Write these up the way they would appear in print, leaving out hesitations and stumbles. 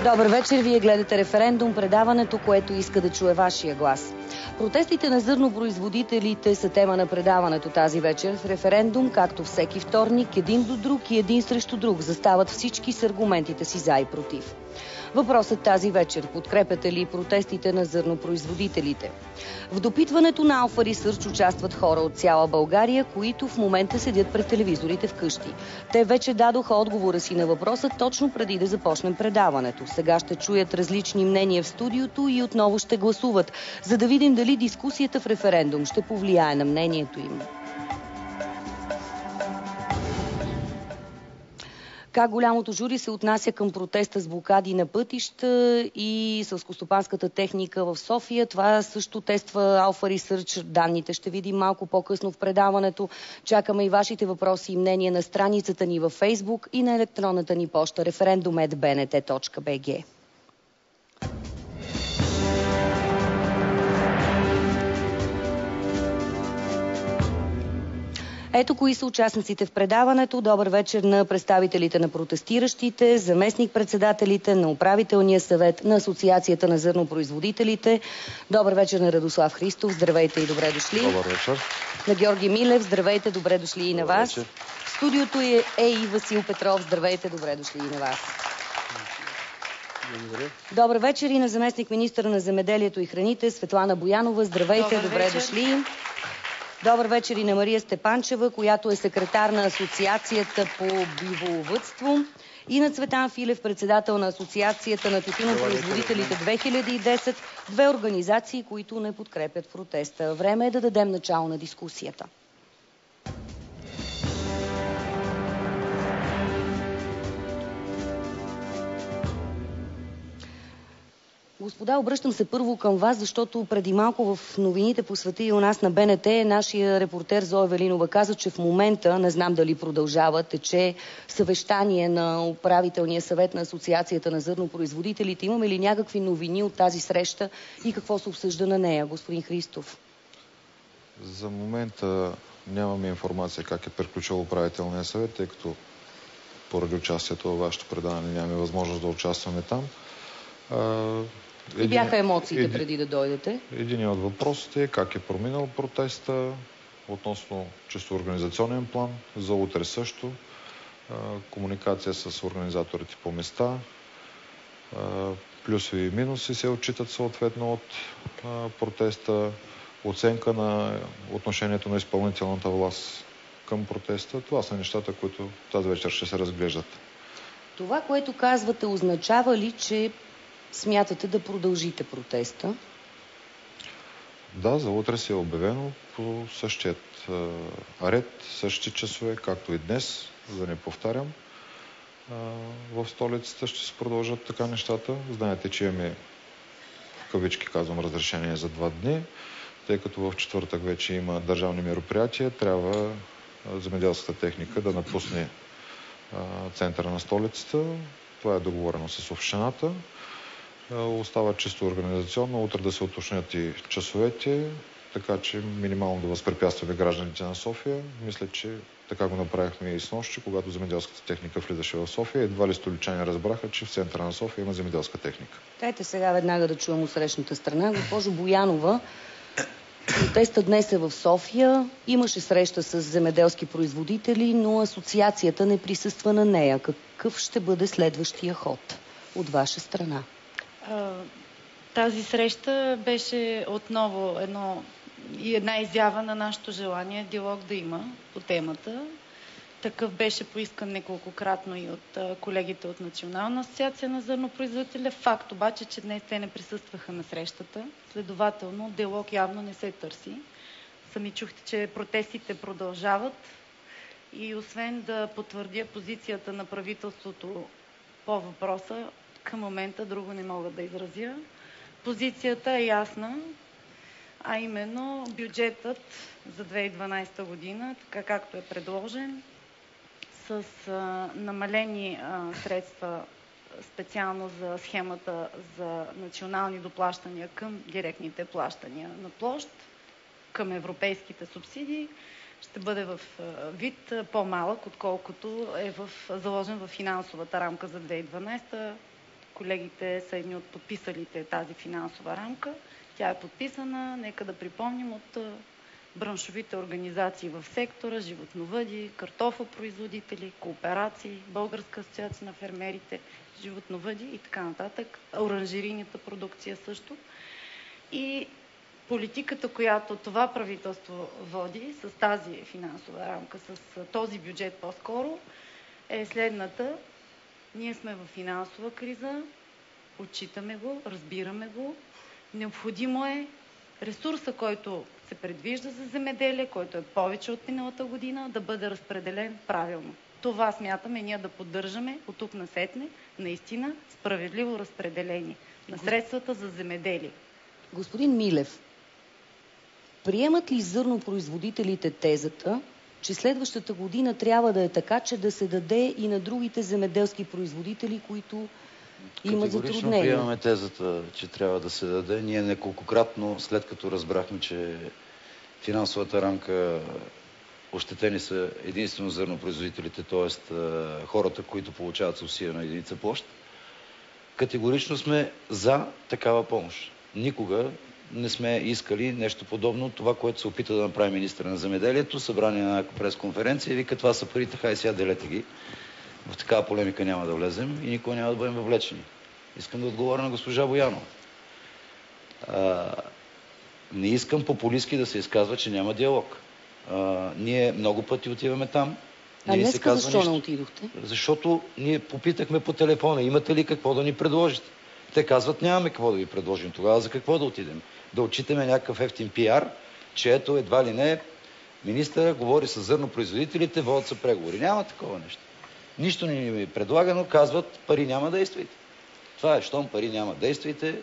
Добър вечер, вие гледате Референдум, предаването, което иска да чуе вашия глас. Протестите на зърнопроизводителите са тема на предаването тази вечер. В Референдум, както всеки вторник, един до друг и един срещу друг застават всички с аргументите си за и против. Въпросът тази вечер: подкрепяте ли протестите на зърнопроизводителите? В допитването на Alpha Research участват хора от цяла България, които в момента седят пред телевизорите вкъщи. Те вече дадоха отговора си на въпроса точно преди да започнем предаването. Сега ще чуят различни мнения в студиото и отново ще гласуват, за да видим дали дискусията в Референдум ще повлияе на мнението им. Как голямото жури се отнася към протеста с блокади на пътища и селскостопанската техника в София? Това също тества Alpha Research. Данните ще видим малко по-късно в предаването. Чакаме и вашите въпроси и мнения на страницата ни във Фейсбук и на електронната ни поща referendum@bnt.bg. Ето кои са участниците в предаването. Добър вечер на представителите на протестиращите, заместник-председателите на управителния съвет на Асоциацията на зърнопроизводителите. Добър вечер на Радослав Христов. Здравейте и добре дошли. Добър вечер. На Георги Милев. Здравейте, добре дошли и на вас. Вечер. В студиото е и Васил Петров. Здравейте, добре дошли и на вас. Благодаря. Добър вечер и на заместник-министъра на земеделието и храните Светлана Боянова. Здравейте, добре дошли. Добър вечер и на Мария Степанчева, която е секретар на Асоциацията по биволовъдство, и на Цветан Филев, председател на Асоциацията на тютюнопроизводителите 2010, две организации, които не подкрепят протеста. Време е да дадем начало на дискусията. Господа, обръщам се първо към вас, защото преди малко в новините по света и у нас на БНТ нашия репортер Зоя Велинова каза, че в момента, не знам дали продължава, тече съвещание на управителния съвет на Асоциацията на зърнопроизводителите. Имаме ли някакви новини от тази среща и какво се обсъжда на нея, господин Христов? За момента нямаме информация как е приключил управителния съвет, тъй като поради участието във вашето предаване нямаме възможност да участваме там. Бяха емоциите преди да дойдете? Един от въпросите е как е проминал протеста относно чисто организационен план, за утре също, комуникация с организаторите по места, плюсови и минуси се отчитат съответно от протеста, оценка на отношението на изпълнителната власт към протеста. Това са нещата, които тази вечер ще се разглеждат. Това, което казвате, означава ли, че смятате да продължите протеста? Да, за утре си е обявено по същият ред, същите часове, както и днес, за да не повтарям. В столицата ще се продължат така нещата. Знаете, че имаме, в кавички казвам, разрешение за 2 дни, тъй като в четвъртък вече има държавни мероприятия. Трябва земеделската техника да напусне центъра на столицата. Това е договорено с общината. Остава чисто организационно. Утре да се уточнят и часовете, така че минимално да възпрепятстваме гражданите на София. Мисля, че така го направихме и снощи, когато земеделската техника влизаше в София. Едва ли столичани разбраха, че в центъра на София има земеделска техника. Дайте сега веднага да чуем от срещната страна. Госпожо Боянова, протестът днес е в София. Имаше среща с земеделски производители, но асоциацията не присъства на нея. Какъв ще бъде следващия ход от ваша страна? Тази среща беше отново една изява на нашето желание диалог да има по темата. Такъв беше поискан неколкократно и от колегите от Национална асоциация на зърнопроизводителя. Факт обаче, че днес те не присъстваха на срещата. Следователно, диалог явно не се търси. Сами чухте, че протестите продължават и освен да потвърдя позицията на правителството по въпроса, към момента друго не мога да изразя. Позицията е ясна, а именно бюджетът за 2012 година, така както е предложен, с намалени средства специално за схемата за национални доплащания към директните плащания на площ, към европейските субсидии, ще бъде в вид по-малък, отколкото е заложен в финансовата рамка за 2012, колегите са едни от подписалите тази финансова рамка. Тя е подписана, нека да припомним, от браншовите организации в сектора, животновъди, картофопроизводители, кооперации, Българска асоциация на фермерите, животновъди и така нататък, оранжерийната продукция също. И политиката, която това правителство води с тази финансова рамка, с този бюджет по-скоро, е следната. Ние сме в финансова криза, отчитаме го, разбираме го. Необходимо е ресурса, който се предвижда за земеделие, който е повече от миналата година, да бъде разпределен правилно. Това смятаме ние да поддържаме от тук насетне наистина справедливо разпределение на средствата за земеделие. Господин Милев, приемат ли зърнопроизводителите тезата, че следващата година трябва да е така, че да се даде и на другите земеделски производители, които имат затруднения? Категорично приемаме тезата, че трябва да се даде. Ние неколкократно, след като разбрахме, че финансовата рамка ощетени са единствено зърнопроизводителите, т.е. хората, които получават субсидия на единица площ, категорично сме за такава помощ. Никога не сме искали нещо подобно. Това, което се опита да направи министър на земеделието, събрание на една пресконференция и вика, това са парите, хай сега делете ги. В такава полемика няма да влезем и никога няма да бъдем въвлечени. Искам да отговоря на госпожа Боянова. Не искам популистки да се изказва, че няма диалог. Ние много пъти отиваме там. А днеска защо не отидохте? Защото ние попитахме по телефона, имате ли какво да ни предложите? Те казват, нямаме какво да ви предложим. Тогава за какво да отидем? Да отчитаме някакъв ефтин пиар, че ето едва ли не министър говори с зърнопроизводителите, водят са преговори. Няма такова нещо. Нищо не ни е предлагано, казват, пари няма, действайте. Това е, щом пари няма, действайте,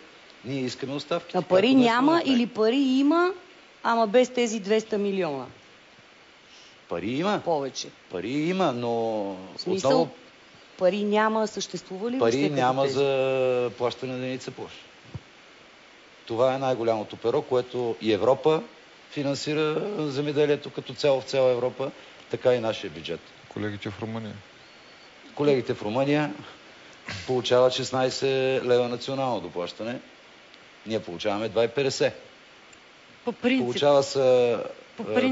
ние искаме оставки. А пари няма или пари има, ама без тези 200 милиона? Пари има. Повече. Пари има, но... В смисъл, отново... пари няма, съществува ли? Пари няма за плащане на единица площ. Това е най-голямото перо, което и Европа финансира земеделието като цяло в цяла Европа, така и нашия бюджет. Колегите в Румъния? Колегите в Румъния получават 16 лева национално доплащане. Ние получаваме 2,50. По принцип. Получава се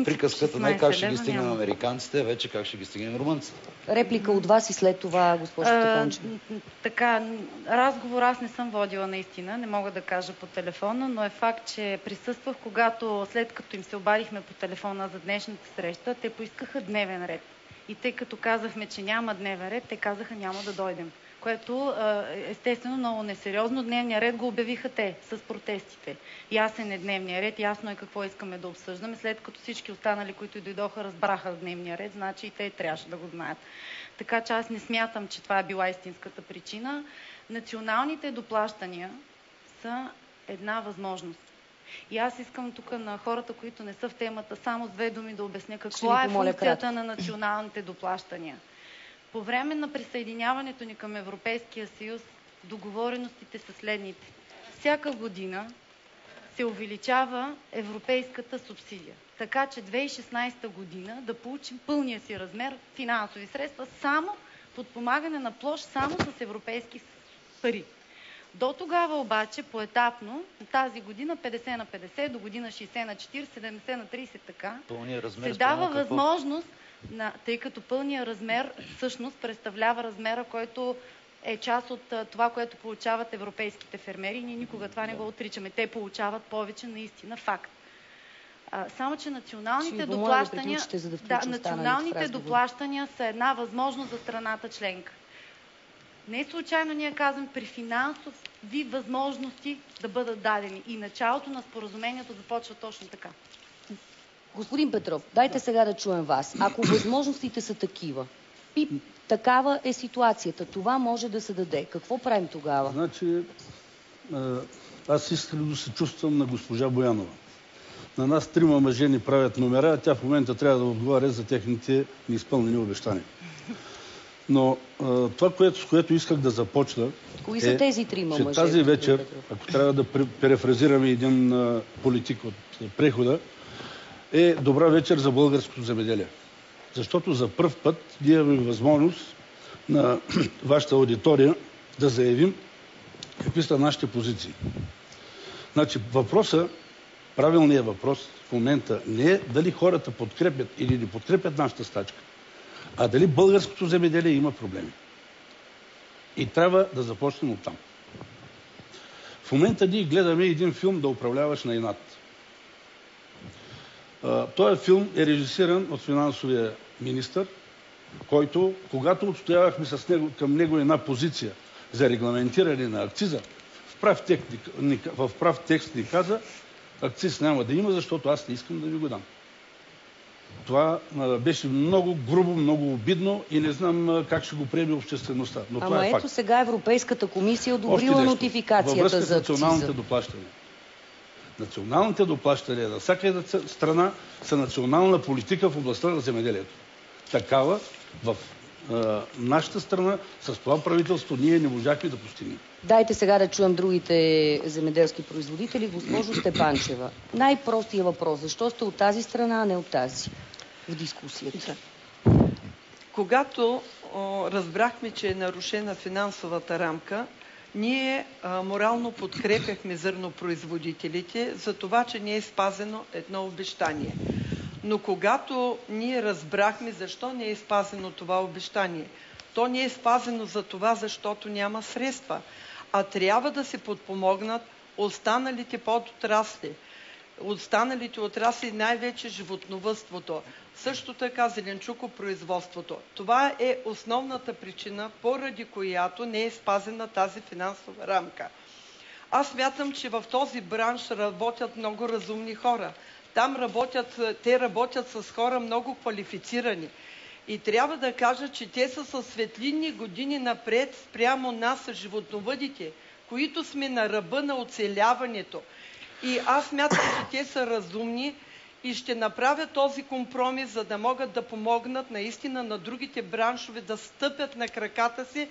приказката не как ще ги стигнем няма. американците, вече как ще ги стигнем румънците. Реплика от вас и след това, госпожо Тапончева. Така, разговор аз не съм водила наистина, не мога да кажа по телефона, но е факт, че присъствах, когато след като им се обадихме по телефона за днешната среща, те поискаха дневен ред. И тъй като казахме, че няма дневен ред, те казаха няма да дойдем. Което естествено много несериозно. Дневния ред го обявиха те с протестите. Ясен е дневния ред, ясно е какво искаме да обсъждаме. След като всички останали, които дойдоха, разбраха дневния ред, значи и те трябваше да го знаят. Така че аз не смятам, че това е била истинската причина. Националните доплащания са една възможност. И аз искам тук на хората, които не са в темата, само с две думи да обясня каква е функцията на националните доплащания. По време на присъединяването ни към Европейския съюз, договореностите са следните. Всяка година се увеличава европейската субсидия. Така че 2016 година да получим пълния си размер финансови средства, само подпомагане на площ, само с европейски пари. До тогава обаче, поетапно, тази година 50 на 50, до година 60 на 40, 70 на 30, така, се дава възможност, тъй като пълният размер всъщност представлява размера, който е част от това, което получават европейските фермери. Ние никога това не го отричаме. Те получават повече, наистина, факт. Само, че националните доплащания, националните доплащания са една възможност за страната членка. Не случайно ние казваме при финансови възможности да бъдат дадени. И началото на споразумението започва точно така. Господин Петров, дайте сега да чуем вас. Ако възможностите са такива и такава е ситуацията, това може да се даде. Какво правим тогава? Значи, аз искрено се чувствам на госпожа Боянова. На нас 3 мъже ни правят номера, а тя в момента трябва да отговаря за техните неизпълнени обещания. Но това, с което исках да започна, кои са тези 3 мъже? Че тази вечер, ако трябва да перефразираме един политик от прехода, е добра вечер за българското земеделие. Защото за пръв път ние имаме възможност на вашата аудитория да заявим, какви са нашите позиции. Значи правилният въпрос в момента не е дали хората подкрепят или не подкрепят нашата стачка, а дали българското земеделие има проблеми. И трябва да започнем оттам. В момента ние гледаме един филм "Да управляваш на инат". Този филм е режисиран от финансовия министър, който, когато отстоявахме към него една позиция за регламентиране на акциза, в прав текст ни каза: акциз няма да има, защото аз не искам да ви го дам. Това беше много грубо, много обидно и не знам как ще го приеме обществеността. Но това е факт. Ето сега Европейската комисия одобрила нотификацията за акциза. Националните доплащания. Националните доплащания на всяка една страна са национална политика в областта на земеделието. Такава в нашата страна с това правителство ние не можахме да постигнем. Дайте сега да чуем другите земеделски производители. Госпожо Степанчева, най-простият въпрос: защо сте от тази страна, а не от тази в дискусията? Когато разбрахме, че е нарушена финансовата рамка, ние морално подкрепяхме зърнопроизводителите за това, че не е спазено едно обещание. Но когато ние разбрахме защо не е спазено това обещание, то не е спазено за това, защото няма средства, а трябва да се подпомогнат останалите подотрасли. Останалите отрасли, най-вече животновъдството, също така зеленчукопроизводството. Това е основната причина, поради която не е спазена тази финансова рамка. Аз смятам, че в този бранш работят много разумни хора. Там те работят с хора много квалифицирани. И трябва да кажа, че те са със светлинни години напред спрямо нас, животновъдите, които сме на ръба на оцеляването. И аз смятам, че те са разумни и ще направят този компромис, за да могат да помогнат наистина на другите браншове да стъпят на краката си,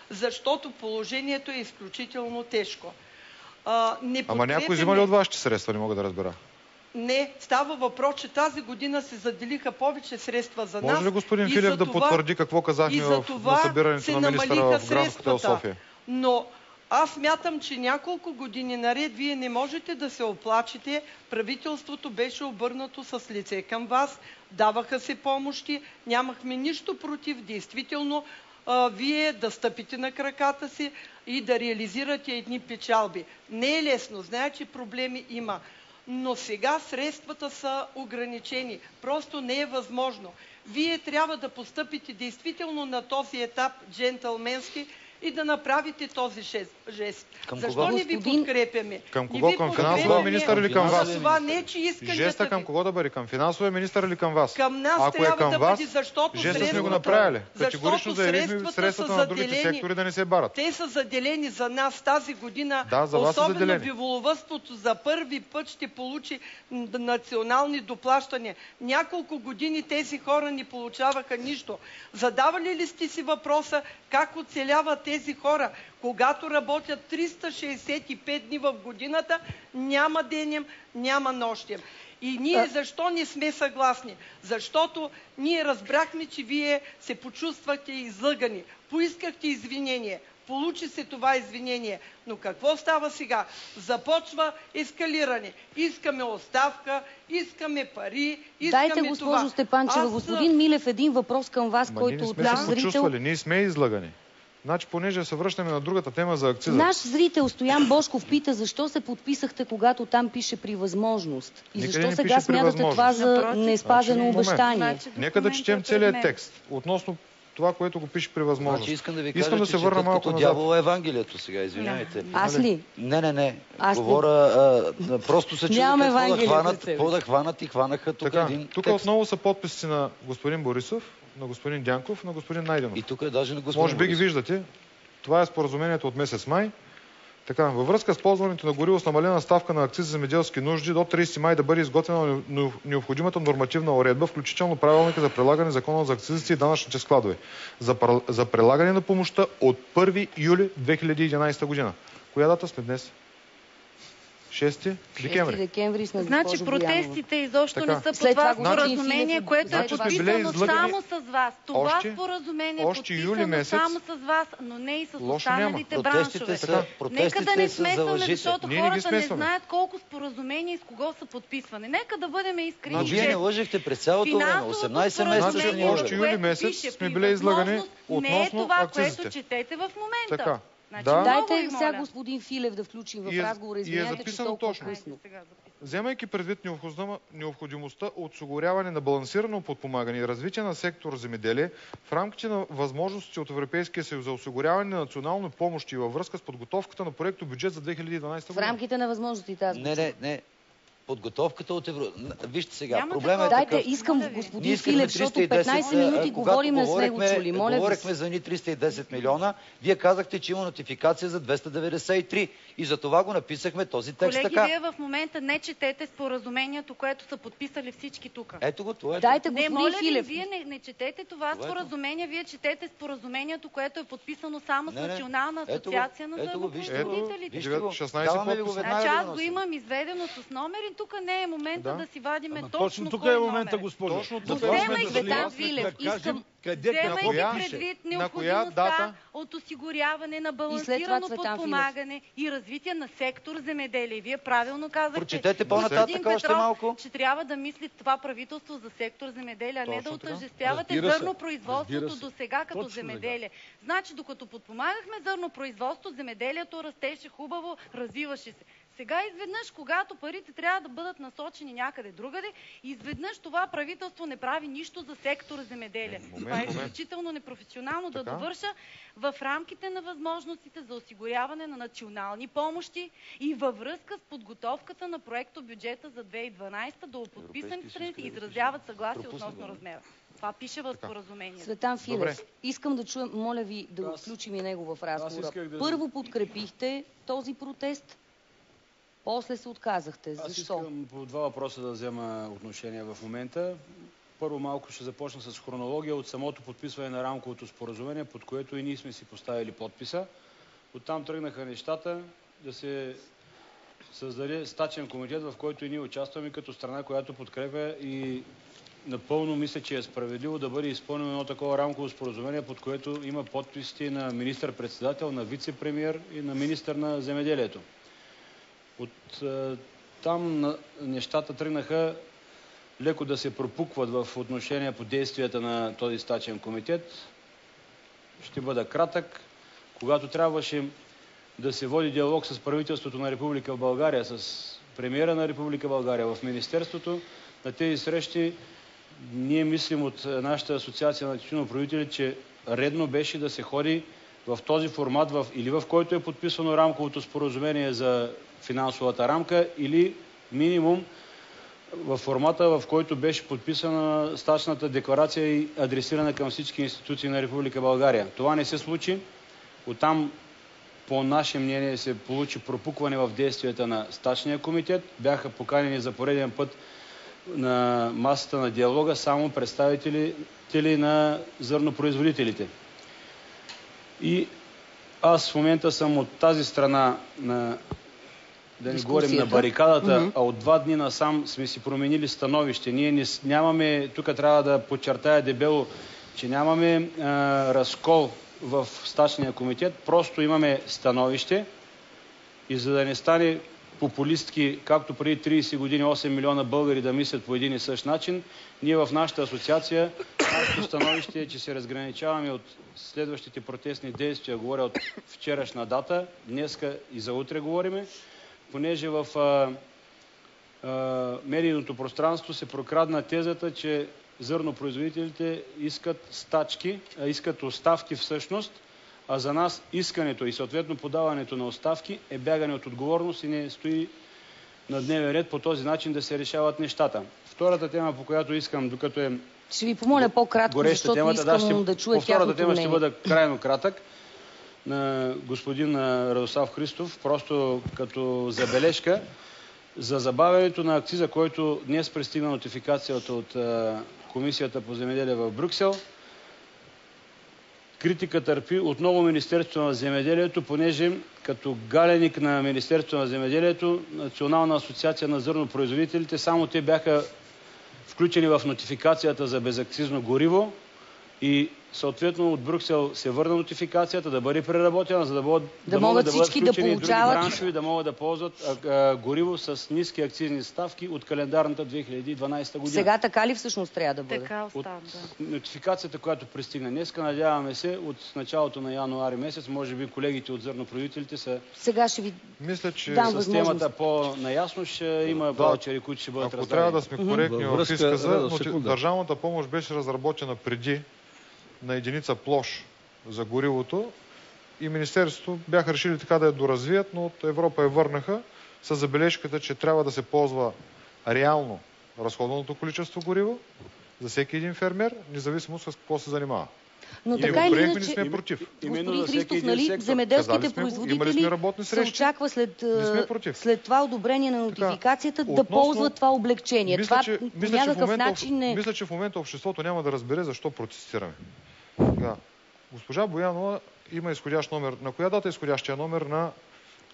защото положението е изключително тежко. Ама някой взима ли от вашите средства, не мога да разбера? Не, става въпрос, че тази година се заделиха повече средства за нас. Може ли господин Филев да потвърди какво казахме на събирането на министъра в Гранската София? Но аз смятам, че няколко години наред вие не можете да се оплачете. Правителството беше обърнато с лице към вас, даваха се помощи, нямахме нищо против, действително, вие да стъпите на краката си и да реализирате едни печалби. Не е лесно, знае, че проблеми има. Но сега средствата са ограничени. Просто не е възможно. Вие трябва да постъпите действително на този етап джентълменски и да направите този жест. Защо не ви подкрепяме? Към кого? Към финансовия министър или към вас? Това не е, че исканията ви. Жеста към кого да бъде? Към финансовия министър или към вас? Към нас трябва да бъде, защото жеста сме го направили. Категорично заявихме средствата на другите сектори да не се барат. Те са заделени за нас тази година. Да, за вас са особено заделени. Виволовъдството за първи път ще получи национални доплащания. Няколко години тези хора не получаваха нищо. Задавали ли сте си въпроса как оцеляват тези хора, когато работят 365 дни в годината, няма денем, няма нощем? И ние защо не сме съгласни? Защото ние разбрахме, че вие се почувствахте излъгани. Поискахте извинение. Получи се това извинение. Но какво става сега? Започва ескалиране. Искаме оставка, искаме пари, искаме това. Дайте, госпожо Степанчева. Господин Милев, един въпрос към вас, който от наш зрител... Почувствали, ние сме излъгани. Значи, понеже се връщаме на другата тема за акциза. Наш зрител Стоян Бошков пита защо се подписахте, когато там пише "при възможност". И защо сега смятате това за неспазено обещание? Нека да четем целият текст относно това, което го пише "при възможност". Значи искам да ви кажа, че четат като дявол Евангелието сега, извинявайте. Аз ли? Не. Говоря, просто се чудят какво да хванат и хванаха тук един текст. Тук отново са подписите на господин Борисов, на господин Дянков, на господин Найденов. И тук е даже на господин Може би ги виждате. Това е споразумението от месец май. Така, във връзка с ползването на гориво с намалена ставка на акциз за земеделски нужди до 30 май да бъде изготвена необходимата нормативна уредба, включително правилника за прилагане закона за акцизите и данъчните складове, за прилагане на помощта от 1 юли 2011 година. Коя дата сме днес? 6 декември. 6 декември сме, Значи протестите изобщо не са по След това това споразумение, което е подписано само с вас. Това споразумение е подписано само с вас, но не и с останалите браншове. Нека да не смесваме, защото хората не знаят колко споразумения и с кого са подписвани. Нека да бъдем искрени. Вие не лъжихте през цялото време. 18 месеца ни още юли месец сме били излагани не е това, акцизите. което четете в момента. Така. Значи, Да. Дайте сега господин Филев да включим в разговора. Извинете, че толкова късно. Вземайки предвид необходимостта от осигуряване на балансирано подпомагане и развитие на сектор земеделие, в рамките на възможностите от Европейския съюз за осигуряване на национални помощи във връзка с подготовката на проекто бюджет за 2012 година. В рамките на възможностите аз. Не. Подготовката от Евро... Вижте сега, Няма проблема е Дайте, такъв. искам господин Филев, защото 15 минути говорим, не сме го чули. Моля ви. Говорихме за ни 310 милиона. Вие казахте, че има нотификация за 293. И за това го написахме този текст колеги, така. Вие в момента не четете споразумението, което са подписали всички тук. Ето го, това е. Дайте, Не, господин моля ви, Филев. вие не четете това споразумение, вие четете споразумението, което е подписано само с Национална асоциация на зърнопроизводителите. Вижте го, 16 подписа. Значи аз го имам изведено с номер и тук не е момента да си вадиме точно тук кой е момента, номер. госпожо. Вземайки Цветан Филев, искам... предвид необходимостта от осигуряване на балансирано подпомагане и развитие на сектор земеделие. Вие правилно казахте, прочетете по-нататък още малко, че трябва да мисли това правителство за сектор земеделие, а не да отъждествявате зърнопроизводството до сега като земеделие. Значи, докато подпомагахме зърнопроизводство, земеделието растеше хубаво, развиваше се. Сега изведнъж, когато парите трябва да бъдат насочени някъде другаде, изведнъж това правителство не прави нищо за сектор земеделие. Това е изключително непрофесионално. Да довърша в рамките на възможностите за осигуряване на национални помощи и във връзка с подготовката на проекто бюджета за 2012 да подписаните страните изразяват съгласие относно размера. Това пише в споразумението. Цветан Филев, искам да чуем, моля ви да го включим и него в разговора. Първо подкрепихте този протест, после се отказахте. Защо? Аз искам по два въпроса да взема отношение в момента. Първо малко ще започна с хронология от самото подписване на рамковото споразумение, под което и ние сме си поставили подписа. Оттам тръгнаха нещата да се създаде стачен комитет, в който и ние участваме като страна, която подкрепя, и напълно мисля, че е справедливо да бъде изпълнено едно такова рамково споразумение, под което има подписите на министър-председател, на вице-премиер и на министър на земеделието. От там нещата тръгнаха леко да се пропукват в отношение по действията на този стачен комитет. Ще бъда кратък. Когато трябваше да се води диалог с правителството на Република България, с премиера на Република България в Министерството, на тези срещи ние мислим от нашата асоциация на тютюнопроизводители, че редно беше да се ходи в този формат, или в който е подписано рамковото споразумение за финансовата рамка, или минимум в формата, в който беше подписана стачната декларация и адресирана към всички институции на Република България. Това не се случи. Оттам, по наше мнение, се получи пропукване в действията на стачния комитет. Бяха поканени за пореден път на масата на диалога само представители на зърнопроизводителите. И аз в момента съм от тази страна на, да не говорим на барикадата, а от 2 дни насам сме си променили становище. Ние нямаме, тук трябва да подчертая дебело, че нямаме разкол в стачния комитет, просто имаме становище и за да не стане популистки, както преди 30 години 8 милиона българи да мислят по един и същ начин, ние в нашата асоциация, нашето становище е, че се разграничаваме от следващите протестни действия, говоря от вчерашна дата, днеска и за утре говориме, понеже в медийното пространство се прокрадна тезата, че зърнопроизводителите искат стачки, искат оставки всъщност, а за нас искането и съответно подаването на оставки е бягане от отговорност и не стои на дневен ред по този начин да се решават нещата. Втората тема, по която искам, докато е ще ви помоля по-кратко, защото темата, искам да чуя тяхното мнение. По втората тема ще бъда крайно кратък. На господин Радослав Христов, просто като забележка, за забавянето на акциза, който днес пристигна нотификацията от Комисията по земеделие в Брюксел. критика търпи отново Министерството на земеделието, понеже като галеник на Министерството на земеделието, Национална асоциация на зърнопроизводителите, само те бяха включени в нотификацията за безакцизно гориво и съответно от Брюксел се върна нотификацията да бъде преработена, за да могат всички да включени получават... други браншови, да могат да ползват гориво с ниски акцизни ставки от календарната 2012 година. Сега така ли всъщност трябва да бъде? Така остава, да. Нотификацията, която пристигна днеска, надяваме се от началото на януари месец, може би колегите от зърнопроизводителите са... Сега ще ви Мисля, че с темата по-наясно ще има ваучери, които ще бъдат раздадени. Ако трябва да сме коректни в изказа, държавната помощ беше разработена преди на единица площ за горивото и Министерството бяха решили така да я доразвият, но от Европа я върнаха с забележката, че трябва да се ползва реално разходваното количество гориво за всеки един фермер, независимо с какво се занимава. Но така или иначе, не сме против. Господин Христов, нали, земеделските производители се очаква след това одобрение на нотификацията да ползват това облегчение. Това по някакъв начин не... Мисля, че в момента обществото няма да разбере защо протестираме. Госпожа Боянова има изходящ номер. На коя дата е изходящия номер на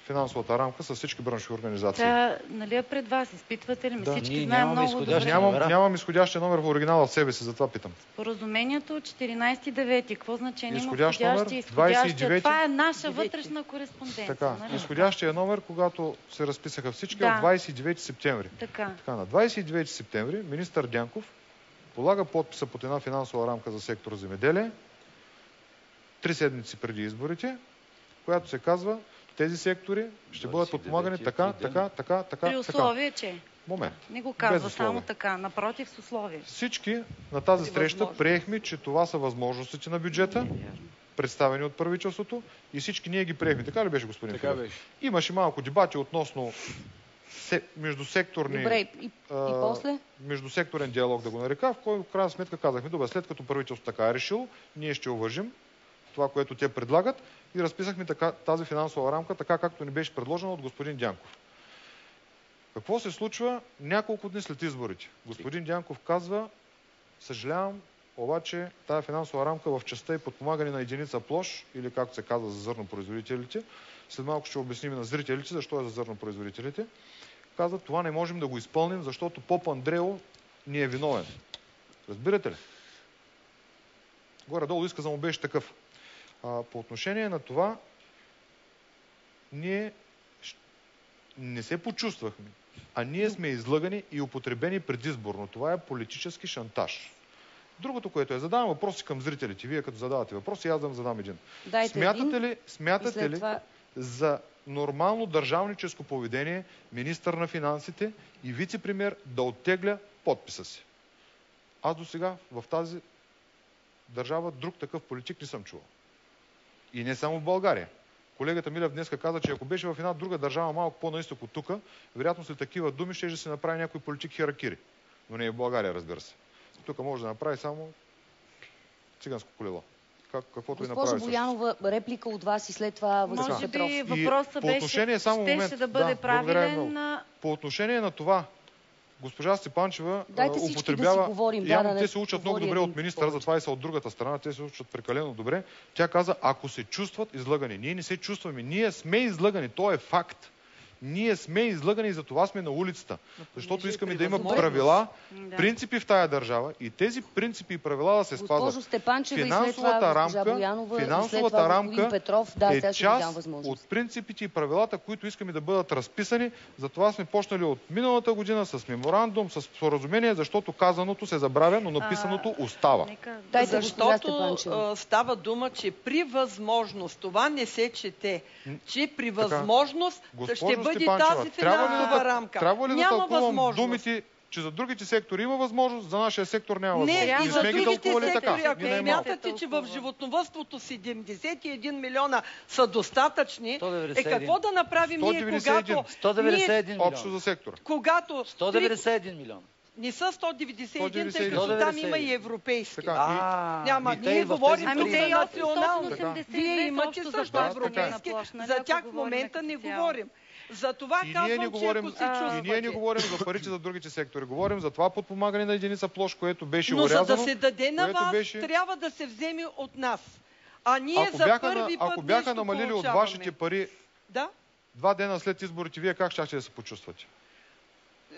финансовата рамка с всички браншови организации? Тя, нали, пред вас изпитвате ли? Всички знаем много добре. Нямам изходящия номер в оригинала в себе си, затова питам. Споразумението 14.9. Какво значение има изходящ номер? изходящия? Това е наша вътрешна кореспонденция. Така, нали? изходящия номер, когато се разписаха всички, от 29 септември. Така, на 29 септември министър Дянков полага подписа под една финансова рамка за сектор земеделие 3 седмици преди изборите, която се казва, тези сектори ще бъдат подпомагани така. При условие, че... Момент. Не го казва само така, напротив, с условие. Всички на тази среща приехме, че това са възможностите на бюджета, представени от правителството, и всички ние ги приехме. Така ли беше, господин Филев? беше. Имаше малко дебати относно междусекторни... Добре, и после? Междусекторен диалог, да го нарека, в който в крайна сметка казахме, добре, след като правителството така е решило, ние ще уважим това, което те предлагат, и разписахме тази финансова рамка, така както ни беше предложена от господин Дянков. Какво се случва няколко дни след изборите? Господин Дянков казва, съжалявам, обаче тази финансова рамка в частта и подпомагане на единица площ, или както се казва за зърнопроизводителите, след малко ще обясним на зрителите защо е за зърнопроизводителите, казва, това не можем да го изпълним, защото поп Андрео ни е виновен. Разбирате ли? Горе-долу изказът му беше такъв. По отношение на това, ние не се почувствахме, а ние сме излъгани и употребени предизборно. Това е политически шантаж. Другото, което е, задавам въпроси към зрителите. Вие като задавате въпроси, аз да задам един. Смятате ли за нормално държавническо поведение министър на финансите и вице-премиер да оттегля подписа си? Аз до сега в тази държава друг такъв политик не съм чувал. И не само в България. Колегата Милев днеска каза, че ако беше в една друга държава малко по-наисток от тук, вероятно след такива думи ще се направи някой политик херакири. Но не и в България, разбира се. Тук може да направи само циганско колело. Каквото и направи. Госпожо Боянова, реплика от вас и след това Васил Петров. Може би въпросът беше, да бъде правилен. По отношение на това, госпожа Степанчева употребява... Да говорим, те се учат много добре от министъра, затова и са от другата страна, те се учат прекалено добре. Тя каза, ако се чувстват излъгани. Ние не се чувстваме. Ние сме излъгани. То е факт. Ние сме излъгани и за това сме на улицата. Защото искаме да има правила, принципи в тая държава и тези принципи и правила да се спазват. Финансовата рамка е част от принципите и правилата, които искаме да бъдат разписани. Затова сме почнали от миналата година с меморандум, с споразумение, защото казаното се забравя, но написаното остава. Защото става дума, че при възможност, това не се чете, че при възможност ще бъде тази финансова рамка. Трябва ли да тълкувам думите, че за другите сектори има възможност, за нашия сектор няма възможност? Не, и за другите сектори. Ако смятате, че в животновъдството 71 милиона са достатъчни, какво да направим ние, когато... 191 милиона. Общо за сектора. 191 милиона. Не са 191, тъй като там има и европейски. Няма, ние говорим тук за национално. Вие имате също европейски. За тях в момента не говорим. За това казвам, че ако се чувствате... И ние не говорим за парите за другите сектори. Говорим за това подпомагане на единица площ, което беше урязано. Но за да се даде на вас, трябва да се вземе от нас. А ние за първи път ако бяха нещо намалили от получаваме. вашите пари Да? 2 дена след изборите, вие как щяхте да се почувствате?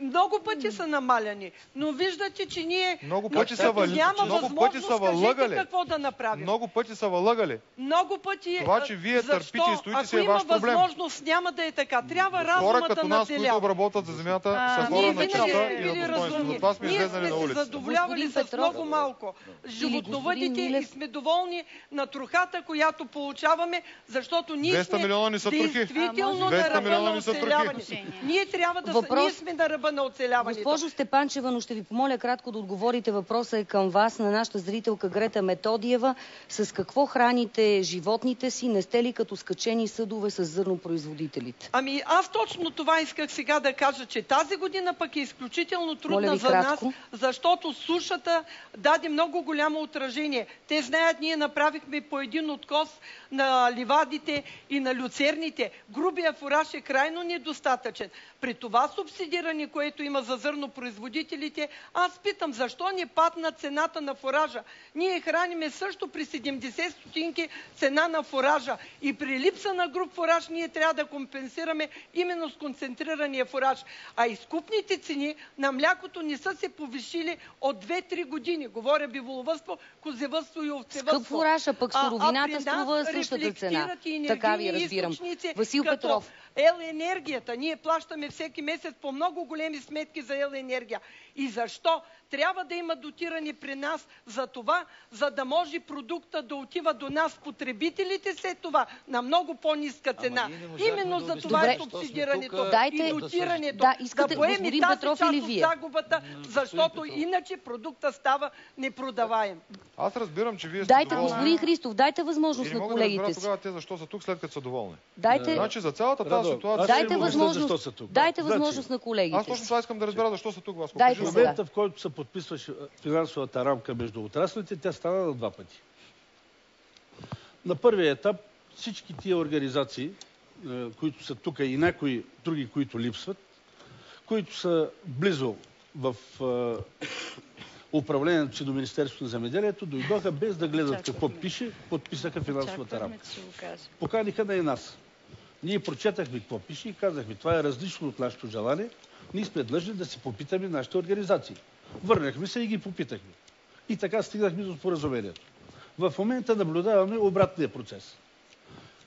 Много пъти са намаляни, но виждате, че ние Много пъти са възможност, какво да направим. Много пъти са вълагали. Много пъти. Това, че вие търпите и стоите, си е ваш проблем. Ако има възможност, няма да е така. Трябва разума хора да като нас, които обработват за земята, са хора на честа и на достоинство. Затова сме излезнали на улица. Ние сме се задоволявали с много малко. Животновъдите и сме доволни на трохата, която получаваме, защото ние сме действително на ръба на оцеляване. Ние трябва да сме на ръба на оцеляването. Госпожо Степанчева, но ще ви помоля кратко да отговорите. Въпросът е към вас, на нашата зрителка Грета Методиева. С какво храните животните си? Не сте ли като скачени съдове с зърнопроизводителите? Ами аз точно това исках сега да кажа, че тази година пък е изключително трудна за нас, защото сушата даде много голямо отражение. Те знаят, ние направихме по един откос на ливадите и на люцерните. Грубия фураж е крайно недостатъчен. При това субсидиране, което има за зърнопроизводителите, аз питам, защо не падна цената на фуража? Ние храниме също при 70 стотинки цена на фуража. И при липса на груб фураж ние трябва да компенсираме именно с концентрирания фураж. А изкупните цени на млякото не са се повишили от 2-3 години. Говоря биволовъдство, козевъдство и овцевъдство. Скъп фураж, а пък суровината струва същата цена. Така ви разбирам. Васил Петров. Ел-енергията. Ние плащаме всеки месец по много големи сметки за ел-енергия. И защо? Трябва да има дотиране при нас за това, за да може продукта да отива до нас, потребителите, след това на много по-ниска цена. Именно за това е субсидирането и дотирането. Да поеми тази част от загубата, защото иначе продукта става непродаваем. Аз разбирам, че вие сте доволни. Господин Христов, дайте възможност на колегите си. И не мога да разбера тогава те защо са тук, след като са доволни. Значи за цялата тази ситуация... Дайте възможност на колегите. Аз точно това искам да разбера защо са тук. В момента, в който се подписваше финансовата рамка между отраслите, тя стана на 2 пъти. На първия етап всички тия организации, които са тук и някои други, които липсват, които са близо в управлението си до Министерството на земеделието, дойдоха без да гледат какво пише, подписаха финансовата рамка. Поканиха да и нас. Ние прочетахме какво пише и казахме, това е различно от нашето желание. Ние сме длъжни да си попитаме нашите организации. Върнахме се и ги попитахме. И така стигнахме до споразумението. В момента наблюдаваме обратния процес.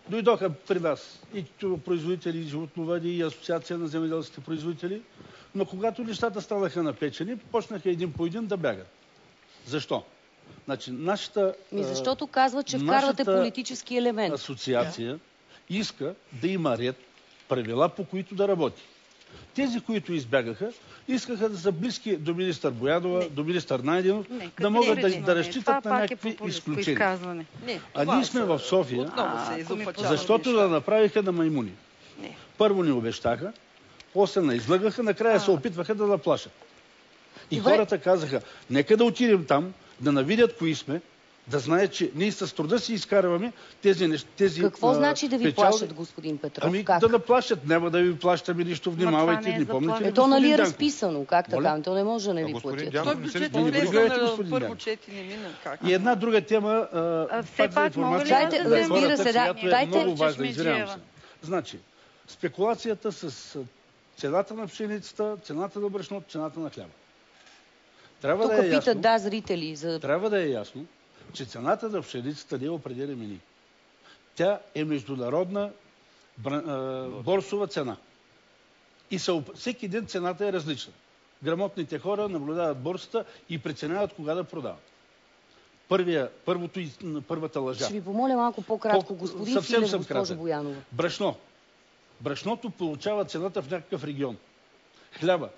Дойдоха при нас и производители, и животновъди, и асоциация на земеделските производители, но когато нещата станаха напечени, почнаха един по един да бягат. Защо? Значи, защото казва, че вкарвате политически елемент. Асоциация иска да има ред, правила, по които да работи. Тези, които избягаха, искаха да са близки до министър Боянова, до министър Найденов, да могат да разчитат на някакви изключения. А ние сме в София, защото да направиха на маймуни. Първо ни обещаха, после наизлъгаха, накрая се опитваха да наплашат. И хората казаха, нека да отидем там, да навидят кои сме, да знаят, че ние с труда си изкарваме тези Какво значи да ви плашат, господин Петров? Ами да наплашат, няма да ви плащаме нищо, внимавайте, не помните ли? То нали е разписано, как така? То не може да не ви платят. Той бюджет не влезе на първо четене, мина. И една друга тема, все пак мога ли да разбира се, е много важна, извинявам се. Значи, спекулацията с цената на пшеницата, цената на брашното, цената на хляба. Тук питат, зрители. Трябва да е ясно, че цената на пшеницата не определяме ние. Тя е международна борсова цена. И всеки ден цената е различна. Грамотните хора наблюдават борсата и преценяват кога да продават. Първата лъжа. Ще ви помоля малко по-кратко, господин Филев, госпожо Боянова. Брашно. Брашното получава цената в някакъв регион. Хляба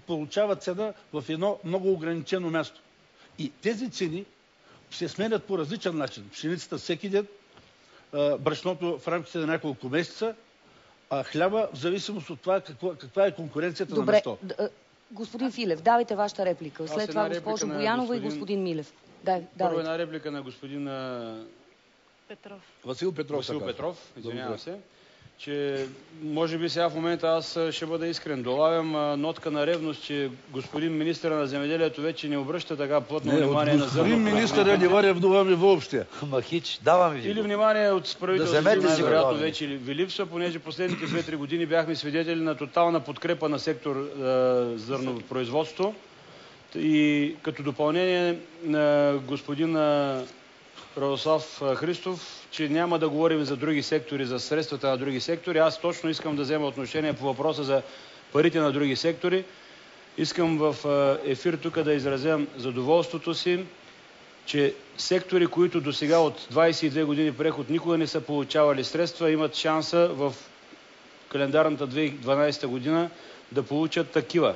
получава цена в едно много ограничено място. И тези цени се сменят по различен начин. Пшеницата всеки ден, брашното в рамките на няколко месеца, а хляба в зависимост от това каква е конкуренцията на место. Господин Филев, давайте вашата реплика. След това госпожо Боянова и господин Милев. Първо една реплика на господин Петров. Васил Петров, извинявам се, че може би сега в момента аз ще бъда искрен. Долавям нотка на ревност, че господин министър на земеделието вече не обръща така плътно внимание на зърното. Господин министър не ва ревнуваме въобще. Махич, давам ви. Или внимание от правителството, най-вероятно вече ви липсва, понеже последните 2-3 години бяхме свидетели на тотална подкрепа на сектор зърнопроизводство. И като допълнение на господин Радослав Христов, че няма да говорим за други сектори, за средствата на други сектори. Аз точно искам да взема отношение по въпроса за парите на други сектори. Искам в ефир тук да изразям задоволството си, че сектори, които до сега от 22 години преход никога не са получавали средства, имат шанса в календарната 2012 година да получат такива.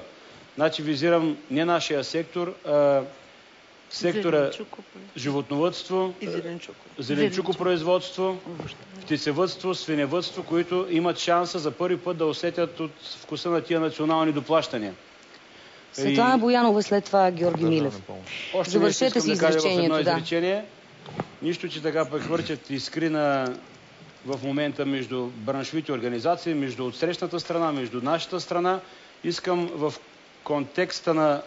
Значи визирам не нашия сектор, а сектора животновъдство, зеленчукопроизводство, птицевъдство, свиневъдство, които имат шанса за първи път да усетят от вкуса на тия национални доплащания. Светлана Боянова, след това Георги Милев. Завършете си изречението, да. Нищо, че така прехвърчат искри в момента между браншовите организации, между отсрещната страна, между нашата страна. Искам в контекста на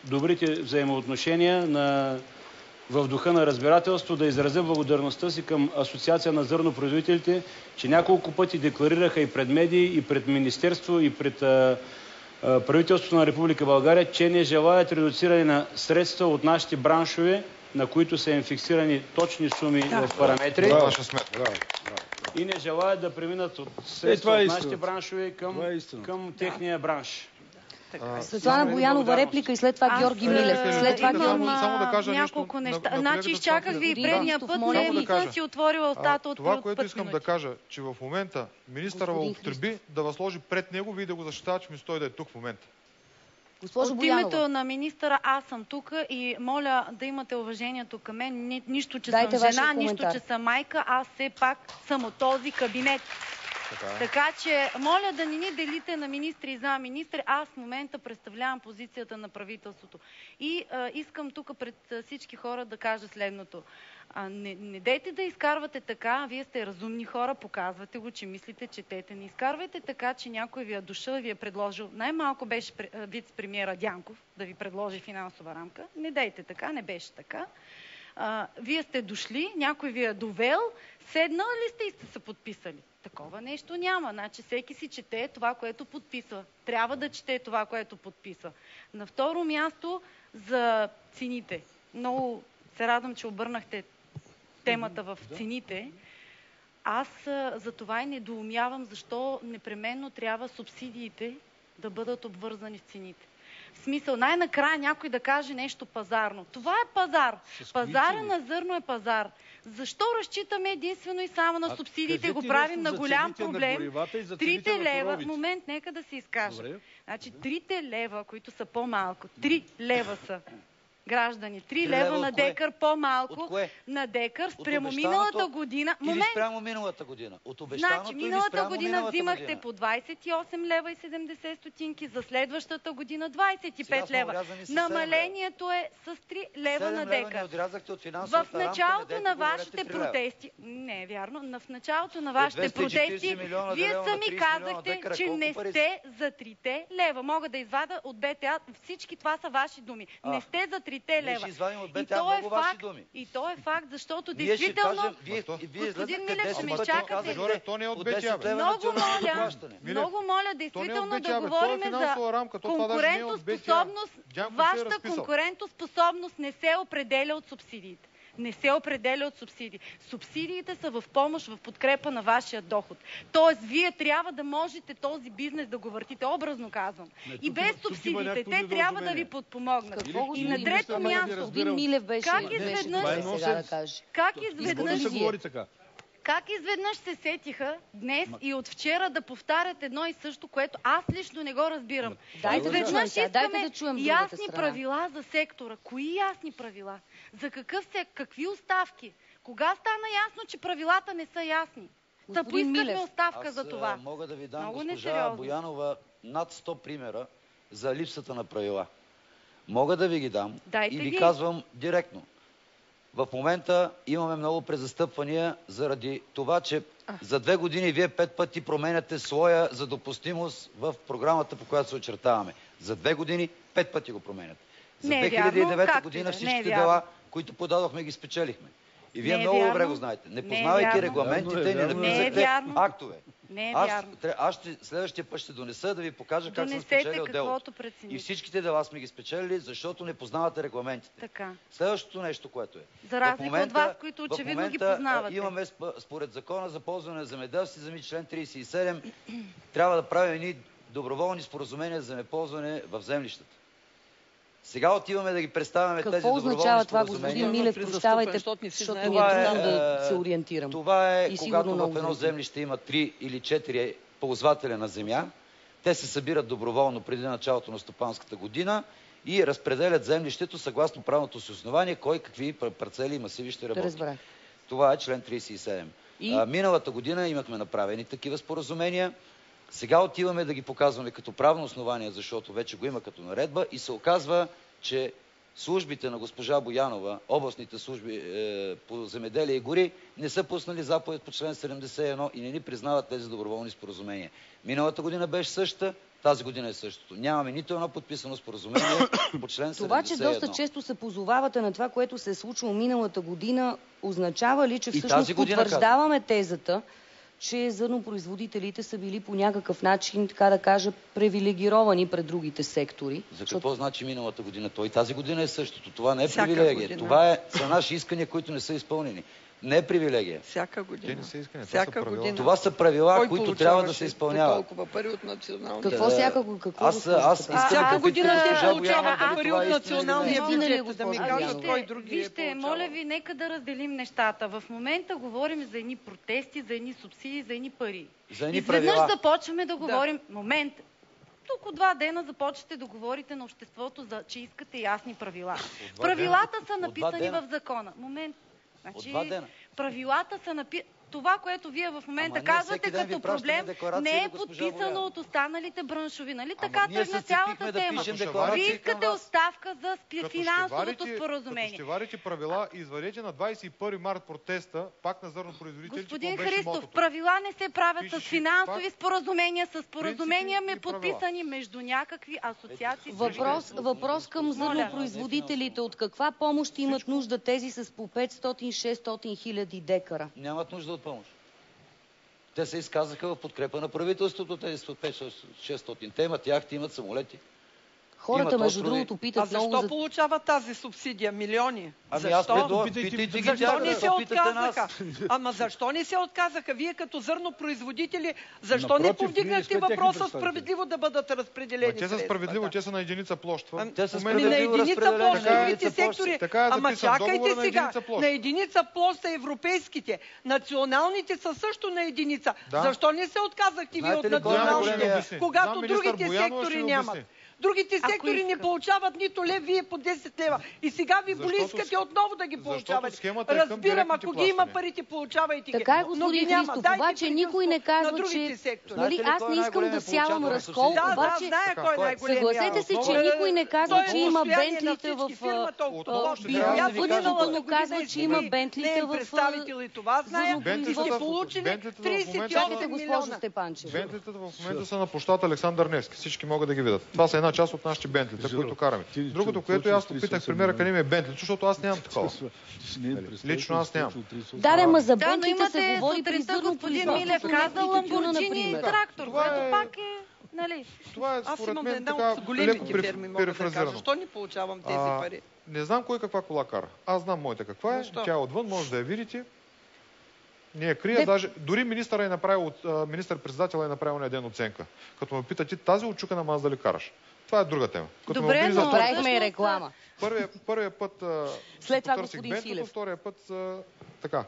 добрите взаимоотношения в духа на разбирателство да изразя благодарността си към Асоциация на зърнопроизводителите, че няколко пъти декларираха и пред медии, и пред Министерство, и пред правителството на Република България, че не желаят редуциране на средства от нашите браншове, на които са им фиксирани точни суми в параметри. И не желаят да преминат от средства от нашите браншове към техния бранш. Светлана Боянова, реплика и след това Георги Милев. След това само да кажа няколко неща. Значи изчаках ви предния път, не съм си отворила устата от това, което искам да кажа, че в момента министъра употреби да възложи пред него, вие да го защитава, че ми стои да е тук в момента. От името на министъра аз съм тук и моля да имате уважението към мен. Нищо, че съм жена, нищо, че съм майка, аз все пак съм от този кабинет. Така че, моля да не ни делите на министри и заместник-министри. Аз в момента представлявам позицията на правителството. И искам тук пред всички хора да кажа следното. Не дейте да изкарвате така, вие сте разумни хора, показвате го, че мислите, четете. Не изкарвайте така, че някой ви е дошъл и ви е предложил. Най-малко беше вице-премиера Дянков да ви предложи финансова рамка. Не дейте така, не беше така. Вие сте дошли, някой ви е довел, седнал ли сте и сте се подписали? Такова нещо няма. Значи всеки си чете това, което подписва. Трябва да чете това, което подписва. На второ място за цените. Много се радвам, че обърнахте темата в цените. Аз за това и недоумявам защо непременно трябва субсидиите да бъдат обвързани с цените. В смисъл, най-накрая някой да каже нещо пазарно. Това е пазар. Пазара на зърно е пазар. Защо разчитаме единствено и само на субсидиите? Го правим на голям проблем. 3 лева... Момент, нека да се изкажа. Значи 3 лева, които са по-малко, 3 лева са граждани. 3 лева на декар по-малко на декар спрямо миналата година. Или спрямо миналата година? От обещаното значи, миналата година взимахте по 28 лева и 70 стотинки, за следващата година 25 лева. Намалението е с 3 лева на декар. В началото на вашите протести, не е вярно, в началото на вашите протести, вие сами казахте, че не сте за 3 лева. Мога да извада от БТА, всички това са ваши думи. Не сте за 3 лева. И то е факт, защото действително, господин Милев, ще ме изчакате. Много моля, действително да говорим за конкурентоспособност. Вашата конкурентоспособност не се определя от субсидиите. Не се определя от субсидии. Субсидиите са в помощ, в подкрепа на вашия доход. Тоест, вие трябва да можете този бизнес да го въртите, образно казвам. И без субсидиите, те трябва да ви подпомогнат. И на трето място, как изведнъж се сетиха днес и от вчера да повтарят едно и също, което аз лично не го разбирам. Изведнъж искаме ясни правила за сектора. Кои ясни правила? За какви оставки? Кога стана ясно, че правилата не са ясни? Да поискахме оставка за това. Аз мога да ви дам, госпожа Боянова, над 100 примера за липсата на правила. Мога да ви ги дам и ви казвам директно. В момента имаме много презастъпвания заради това, че за 2 години вие 5 пъти променяте слоя за допустимост в програмата, по която се очертаваме. За 2 години 5 пъти го променяте. За 2009 година всичките дела, които подадохме, ги спечелихме. И вие много добре го знаете. Не познавайки регламентите, не написахте актове. Аз следващия път ще донеса да ви покажа как съм спечелил делото. И всичките дела сме ги спечелили, защото не познавате регламентите. Така. Следващото нещо, което е. За разлика от вас, които очевидно ги познавате. Имаме според закона за ползване на земеделски земи, член 37, трябва да правим едни доброволни споразумения за земеползване в землищата. Сега отиваме да ги представяме тези доброволни споразумения. Какво означава това, господин Милев? Прощавайте, защото не е трудно да се ориентирам. Това е, когато в едно землище има 3 или 4 ползвателя на земя, те се събират доброволно преди началото на стопанската година и разпределят землището съгласно правното си основание, кой какви парцели и масиви ще работи. Това е член 37. Миналата година имахме направени такива споразумения. Сега отиваме да ги показваме като правно основание, защото вече го има като наредба и се оказва, че службите на госпожа Боянова, областните служби по земеделие и гори, не са пуснали заповед по член 71 и не ни признават тези доброволни споразумения. Миналата година беше същата, тази година е същото. Нямаме нито едно подписано споразумение по член 71. Това, че доста често се позовавате на това, което се е случило миналата година, означава ли, че всъщност потвърждаваме тезата, че зърнопроизводителите са били по някакъв начин, така да кажа, привилегировани пред другите сектори? За какво значи миналата година? Той тази година е същото. Това не е привилегия. Това са наши искания, които не са изпълнени. Не е привилегия. Всяка година. Те не са искания. Всяка година. Това са правила, които трябва да се изпълняват. Толкова пари от националния. Какво всяка всяка година те получават пари от националния бюджет. Да ми кажат кой други. Вижте, моля ви, нека да разделим нещата. В момента говорим за едни протести, за едни субсидии, за едни пари. Изведнъж започваме да говорим... Момент. Тук от 2 дена започвате да говорите на обществото, че искате ясни правила. Правилата са написани в закона. Момент. Значи, правилата са написани. Това, което вие в момента казвате като проблем, не е подписано от останалите браншови. Нали така тръгна цялата тема? Вие искате оставка за финансовото споразумение. Като ще варите правила, извадете на 21 март протеста, пак на зърнопроизводителите. Господин Христов, правила не се правят с финансови споразумения, с споразумения подписани между някакви асоциации. Въпрос към зърнопроизводителите. От каква помощ имат нужда тези с по 500-600 хиляди декара? Нямат нужда от помощ. Те се изказаха в подкрепа на правителството, тези 500-600. Те имат яхти, имат самолети. Хората, между другото, питат много защо получават тази субсидия? Милиони. Защо не се отказаха? Ама защо не се отказаха? Вие като зърнопроизводители, защо не повдигнахте въпроса справедливо да бъдат разпределени? Те са справедливо, те са на единица площ. Те са на единица площ, другите сектори. Ама чакайте сега. На единица площ са европейските. Националните са също на единица. Защо не се отказахте вие от националните, когато другите сектори нямат? Другите сектори не получават нито лев, вие по 10 лева. И сега ви боли, искате отново да ги получавате. Разбирам, ако ги има парите, получавайте ги. Така е, господин Христов, обаче никой не казва, че... Нали, аз не искам да сявам разкол, обаче съгласете се, че никой не казва, че има бентлите в... Правителството не казва, че има бентлите в... Чакайте, госпожо Степанчева. Бентлитата в момента са на площад Александър Невски. Всички могат да ги видят. Това са една част от нашите бентлита, които караме. Другото, което аз попитах премиера къде ми е бентлито, защото аз нямам такова. Лично аз нямам. Да, ма за бентлите се говори при господин Милев каза Ламборджини и трактор, което пак е... Това е според мен така леко префразирано. Защо не получавам тези пари? Не знам кой каква кола кара. Аз знам моята каква е. Тя е отвън, може да я видите. Не я крия, даже дори министър-председател е направил на ден оценка. Като ме питате, тази отчукана маз дали караш? Това е друга тема. Добре, но правихме и реклама. Първия път след това господин Филев. Втория път така.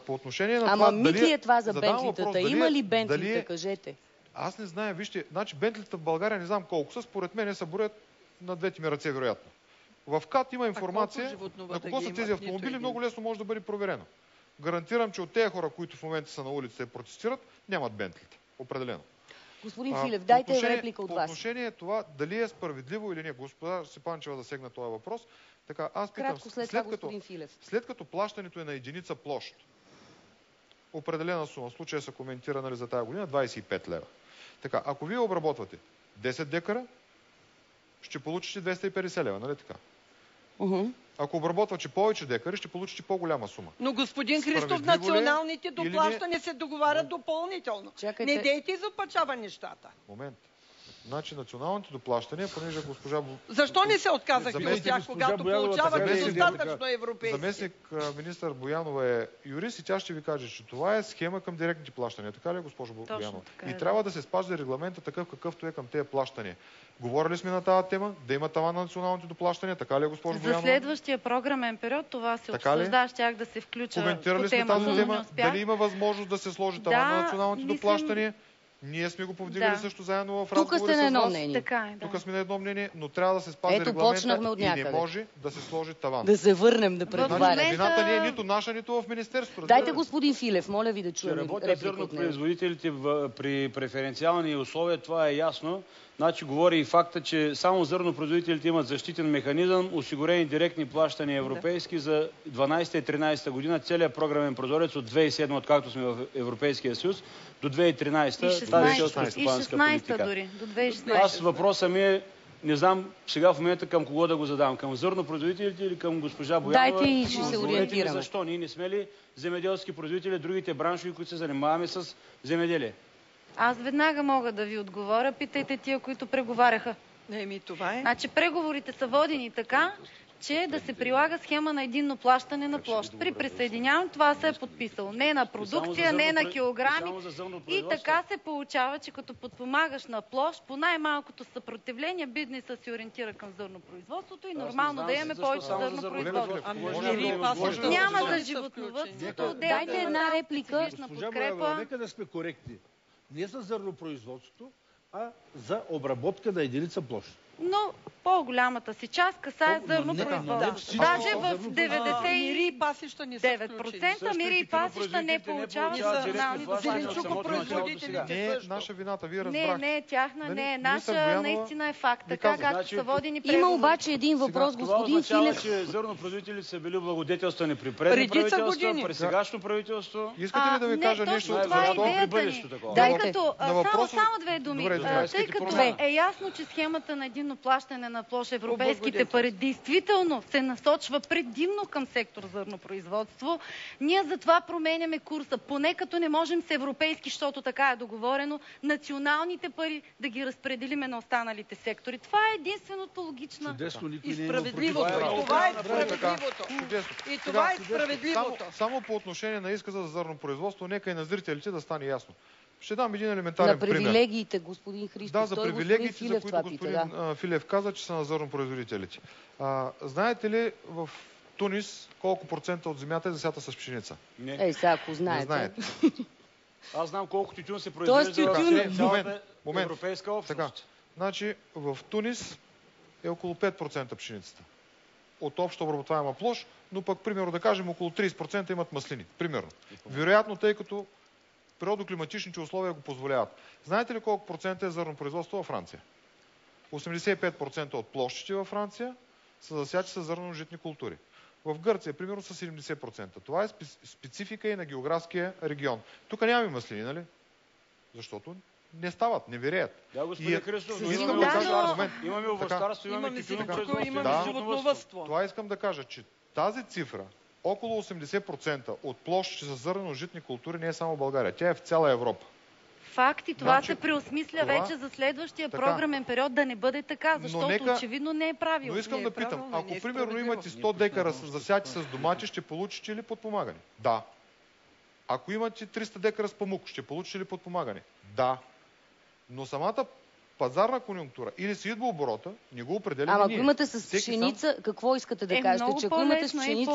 По отношение на това... Мит ли е това за бентлитата? Има ли бентлита? Кажете. Аз не знам, вижте, значи бентлитата в България не знам колко са, според мен се борят на двете ми ръце, вероятно. В КАТ има информация на кого са тези автомобили, много лесно може да бъде проверено. Гарантирам, че от тези хора, които в момента са на улицата и протестират, нямат бентлите. Определено. Господин Филев, дайте реплика от вас. По отношение това, дали е справедливо или не, господа Степанчева засегна този въпрос, Така, аз питам, Кратко след това господин Филев. след като плащането е на единица площ, определена сума, в случая се коментира, нали, за тази година, 25 лева. Така, ако вие обработвате 10 декара, ще получите 250 лева, нали така? Ако обработвате повече декари, ще получите по-голяма сума. Но господин Христов, националните доплащания се договарят допълнително. Чакайте. Не дейте изопачава нещата. Момент. Значи националните доплащания, понеже госпожа... Защо не се отказахте от тях, когато получавате достатъчно европейски? Заместник министър Боянова е юрист и тя ще ви каже, че това е схема към директните плащания. Така ли, госпожо Боянова? И трябва да се спази регламента такъв, какъвто е към тези плащания. Говорили сме на тази тема, да има таван на националните доплащания, така ли е, госпожо Боянова? За следващия програмен период това се обсъжда, щях да се включа. Коментирали сме тази тема, дали има възможност да се сложи таван на националните доплащания? Ние сме го повдигали също заедно в разговори с вас. Тук сте на едно мнение. Тук сме на едно мнение, но трябва да се спази регламента и не може да се сложи таван. Да се върнем да преговаряме. Вината не е нито наша, нито в Министерството. Дайте господин Филев, моля ви да чуем реплика. Работят зърнопроизводителите при преференциални условия, това е ясно. Значи говори и факта, че само зърнопроизводителите имат защитен механизъм, осигурени директни плащания европейски за 12-13 година, целият програмен прозорец от 2007, откакто сме в Европейския съюз, до 2013 тази селскостопанска политика. Дори, до 2016. Аз въпросът ми е, не знам сега в момента към кого да го задам, към зърнопроизводителите или към госпожа Боянова. Дайте и ще се ориентираме. Защо? Ние не сме ли земеделски производители, другите браншови, които се занимаваме с земеделие? Аз веднага мога да ви отговоря. Питайте тия, които преговаряха. Това е. Значи преговорите са водени така, че да се прилага схема на единно плащане на площ. При присъединяване това се е подписало. Не на продукция, не на килограми. И така се получава, че като подпомагаш на площ, по най-малкото съпротивление бизнеса се ориентира към зърнопроизводството и нормално да имаме повече зърнопроизводство. Няма за животновъдството. Дайте една реплика. Нека да сме коректни. Не за зърнопроизводството, а за обработка на единица площ. Но по-голямата си част касае зърнопроизводство. Даже в 99% мири и пасища не получават национални зеленчукопроизводители. Не е наша вината, вие разбрахте. Не е тяхна, не е наша, наистина е факт. Така както са водени преговори. Има обаче един въпрос, господин Филев. че зърнопроизводителите са били благодетелствани при предни правителства, при сегашно правителство. Искате ли да ви кажа нещо? Защо при бъдещето такова? Само две думи. Тъй като е ясно, че схемата на единно плащане на площ европейските пари действително се насочва предимно към сектор зърнопроизводство, ние затова променяме курса. Поне като не можем с европейски, защото така е договорено, националните пари да ги разпределиме на останалите сектори. Това е единственото логично и справедливото. Това е справедливото. И това е справедливото. Само по отношение на изказа за зърнопроизводство, нека и на зрителите да стане ясно. Ще дам един елементарен пример. На привилегиите, господин Христов. Да, за привилегиите, за които господин Филев каза, че са на зърнопроизводителите. Знаете ли в Тунис колко процента от земята е засята с пшеница? Не. Сега, ако знаете. Не знаете. Аз знам колко тютюн се произвежда в цялата европейска общност. Така. Значи в Тунис е около 5% пшеницата. От общо обработваема площ, но пък, примерно, да кажем, около 30% имат маслини. Примерно. Вероятно, тъй като природоклиматичните условия го позволяват. Знаете ли колко процента е зърнопроизводство във Франция? 85% от площите във Франция са засяти с зърножитни култури. В Гърция, примерно, са 70%. Това е специфика и на географския регион. Тук нямаме маслини, нали? Защото не стават, не виреят. Да, господин Христов, но имаме овощарство, имаме тютюнопроизводство, имаме животновъдство. Това искам да кажа, че тази цифра, около 80% от площите за зърнено-житни култури не е само в България. Тя е в цяла Европа. Факт и това се преосмисля вече за следващия програмен период да не бъде така, защото очевидно не е правилно. Но искам да питам, ако примерно имате 100 декара засяти с домати, ще получите ли подпомагане? Да. Ако имате 300 декара с памук, ще получите ли подпомагане? Да. Но самата пазарна конюнктура или се идва оборота, не го определяме ние. Ако имате с пшеница, какво искате да кажете? Че ако имате с пшеница,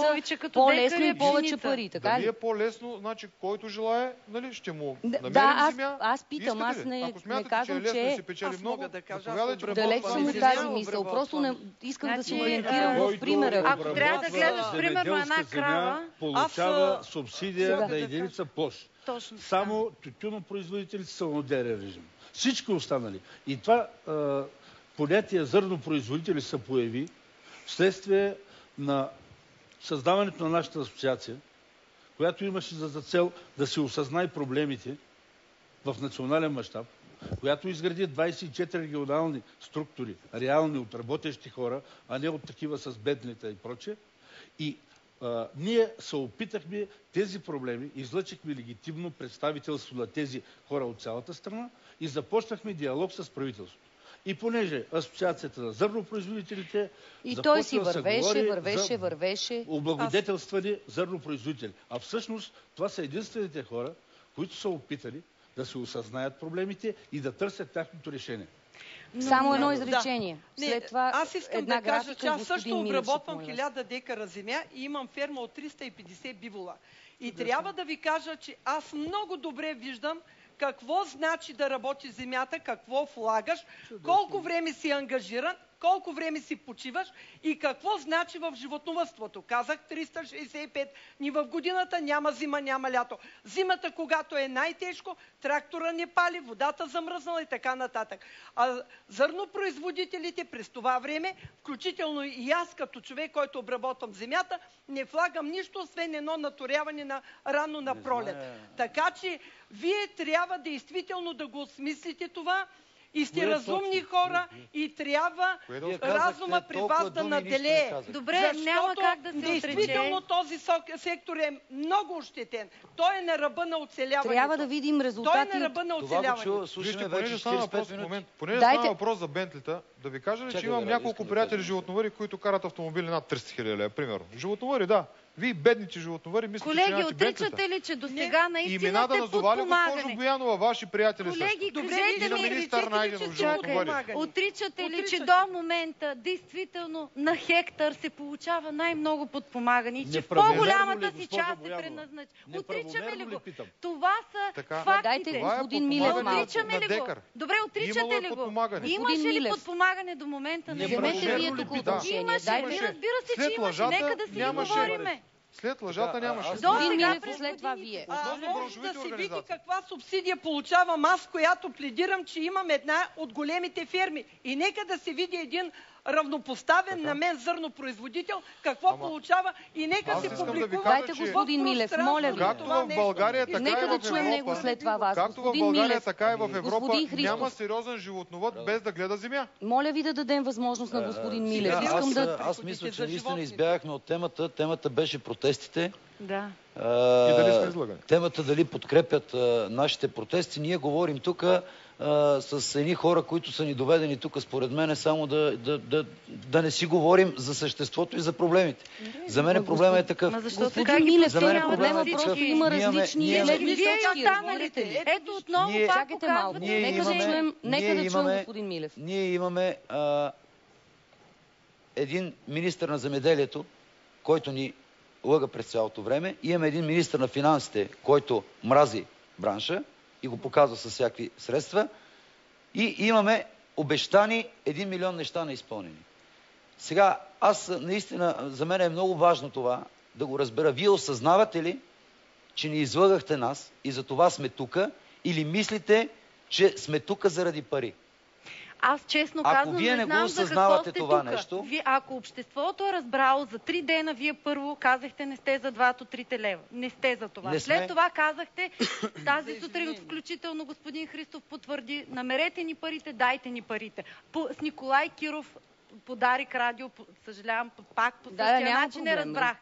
по-лесно и повече пари, така ли? Дали е по-лесно, значи който желае, нали, ще му намерим земя. Аз питам, аз не казвам, че аз мога да кажа, далеч съм от тази мисъл. Просто не искам да се ориентирам в примера. Ако трябва да гледаш, примерно, една крава, получава субсидия на единица площ. Точно. Само тютюнопроизводителите са на модерен режим. Всички останали. И това понятие зърнопроизводители се появи вследствие на създаването на нашата асоциация, която имаше за цел да се осъзнае проблемите в национален мащаб, която изгради 24 регионални структури, реални от работещи хора, а не от такива с бедните и прочее. И ние се опитахме тези проблеми, излъчихме легитимно представителство на тези хора от цялата страна и започнахме диалог с правителството. И понеже Асоциацията на зърнопроизводителите и той си вървеше. Облагодетелствани зърнопроизводители. А всъщност това са единствените хора, които са опитали да се осъзнаят проблемите и да търсят тяхното решение. Само едно изречение. Да. След това аз искам да кажа, че аз също обработвам 1000 декара земя и имам ферма от 350 бивола. И трябва да ви кажа, че аз много добре виждам какво значи да работи земята, какво влагаш, колко време си ангажиран, колко време си почиваш и какво значи в животновъдството. Казах 365 дни в годината, няма зима, няма лято. Зимата, когато е най-тежко, трактора не пали, водата замръзнала и така нататък. А зърнопроизводителите през това време, включително и аз като човек, който обработвам земята, не влагам нищо, освен едно наторяване на рано на пролет. Така че вие трябва действително да го осмислите това. И сте разумни хора и трябва разума при вас да наделее. Добре, няма как да се отрече. Действително този сектор е много ощетен. Той е на ръба на оцеляването. Трябва да видим резултати. Той е на ръба на оцеляването. Вижте, понеже стана въпрос за Бентлита, да ви кажа ли, че имам няколко приятели животновъри, които карат автомобили над 300 000 лева, примерно. Животновъри, да. Вие бедните животновъри мислите, колеги, че нямате Бентлита. Колеги, отричате ли, че до сега наистина имената сте назовали подпомагане? госпожо Боянова, ваши приятели колеги, също. Кажете и на министър Найденов животновъри. Отричате ли, че до момента действително на хектар се получава най-много подпомагане и че в по-голямата си част е предназначено? Отричаме ли го? Това са фактите. Дайте господин Милев Отричаме ли го? Добре, отричате ли го? Имаше ли подпомагане до момента? Вземете вие тук отношение. Разбира се, че имаше. Нека да си говориме. След лъжата нямаше. Господин Милев, след това вие. Може да се види каква субсидия получавам аз, която пледирам, че имам една от големите ферми. И нека да се види един равнопоставен на мен зърнопроизводител, какво получава и нека се публикува. Дайте господин Милев, моля ви. Както в България, така и в Европа. Нека да чуем него след това вас. Както в България, така и в Европа няма сериозен животновъд без да гледа земя. Моля ви да дадем възможност на господин Милев. Аз мисля, че наистина избягахме от темата. Темата беше протестите. Да. И дали сме излагани? Темата дали подкрепят нашите протести. Ние говорим тук с едни хора, които са ни доведени тук, според мен, е само да не си говорим за съществото и за проблемите. За мен проблема е такъв. Господин Милев, проблема просто има различни точки. Ето отново пак показвате. Нека да чуем господин Милев. Ние имаме един министър на земеделието, който ни лъга през цялото време. И имаме един министър на финансите, който мрази бранша и го показва с всякакви средства. И имаме обещани 1 милион неща неизпълнени. Сега, наистина, за мен е много важно това да го разбера. Вие осъзнавате ли, че ни излъгахте нас и за това сме тука, или мислите, че сме тука заради пари? Аз честно казвам, не знам за какво сте тук. Нещо... Ако обществото е разбрало за 3 дена, вие първо казахте не сте за 2-3 лева. Не сте за това. След това казахте, тази сутрин включително господин Христов потвърди, намерете ни парите, дайте ни парите. С Николай Киров подарик радио, съжалявам, пак по същия начин не разбрах.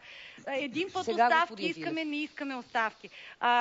Един път оставки искаме, не искаме оставки.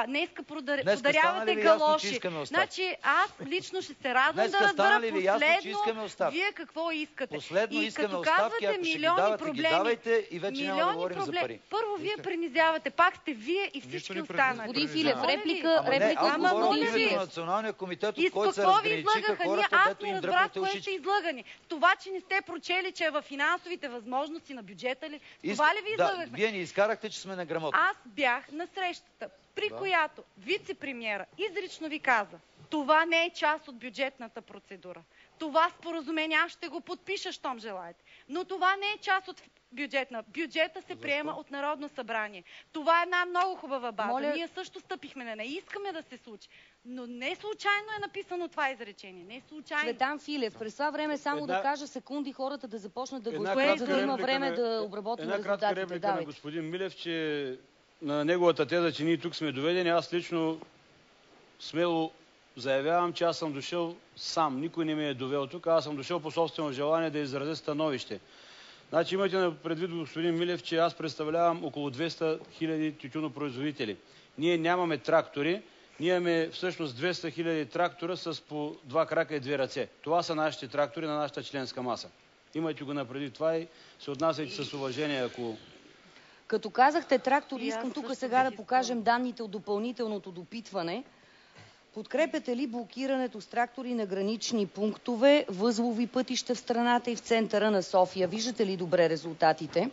Днеска подарявате галоши. Значи аз лично ще се радвам да разбера последно вие какво искате. Последно искаме оставки, ако ще ги давате, ги давайте и вече няма да говорим за пари. Първо вие принизявате, пак сте вие и всички останали. Господин Филев, реплика. Аз говорим името на Националния комитет, от който се разграничиха хората, дето им дръпнете ушите. Излъгани. Това, че не сте прочели, че е във финансовите възможности на бюджета ли? Това ли ви излъгахме? Вие ни изкарахте, че сме неграмотни. Аз бях на срещата, при която вице-премиера изрично ви каза, това не е част от бюджетната процедура. Това споразумение аз ще го подпиша, щом желаете. Но това не е част от Бюджета се приема от Народно събрание. Това е една много хубава база. Ние също стъпихме на нея. Искаме да се случи. Но не случайно е написано това изречение. Не случайно. Цветан Филев, през това време само да кажа секунди хората да започнат да гласуват, за да има време да обработим резултатите. Една кратка реплика на господин Милев, че на неговата теза, че ние тук сме доведени, аз лично смело заявявам, че аз съм дошъл сам. Никой не ме е довел тук. Аз съм дошъл по собствено желание да изразя становище. Значи имайте на предвид, господин Милев, че аз представлявам около 200 000 тютюнопроизводители. Ние нямаме трактори. Ние имаме всъщност 200 000 трактора с по 2 крака и 2 ръце. Това са нашите трактори на нашата членска маса. Имайте го напреди това и се отнасяйте с уважение, ако... Като казахте трактори, искам тук сега да покажем данните от допълнителното допитване. Подкрепяте ли блокирането с трактори на гранични пунктове, възлови пътища в страната и в центъра на София? Виждате ли добре резултатите?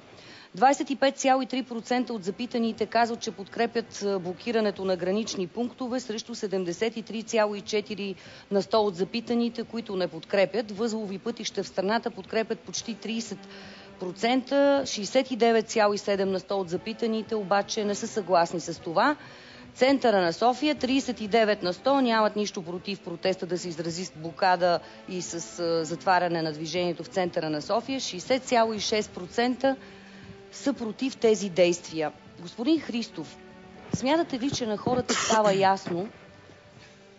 25,3% от запитаните казват, че подкрепят блокирането на гранични пунктове, срещу 73,4% от запитаните, които не подкрепят. Възлови пътища в страната подкрепят почти 30%, 69,7% от запитаните обаче не са съгласни с това. Центъра на София 39% нямат нищо против протеста да се изрази с блокада и с затваряне на движението в центъра на София. 60,6% са против тези действия. Господин Христов, смятате ли, че на хората става ясно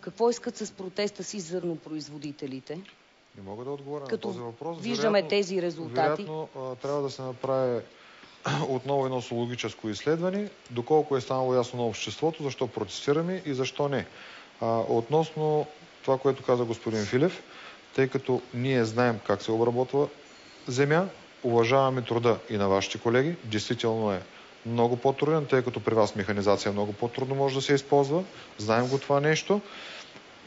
какво искат с протеста си зърнопроизводителите? Не мога да отговоря на този въпрос. Виждаме тези резултати. Вероятно трябва да се направи отново едно социологическо изследване, доколко е станало ясно на обществото, защо протестираме и защо не. Относно това, което каза господин Филев, тъй като ние знаем как се обработва земя, уважаваме труда и на вашите колеги. Действително е много по-труден, тъй като при вас механизация много по-трудно може да се използва. Знаем го това нещо.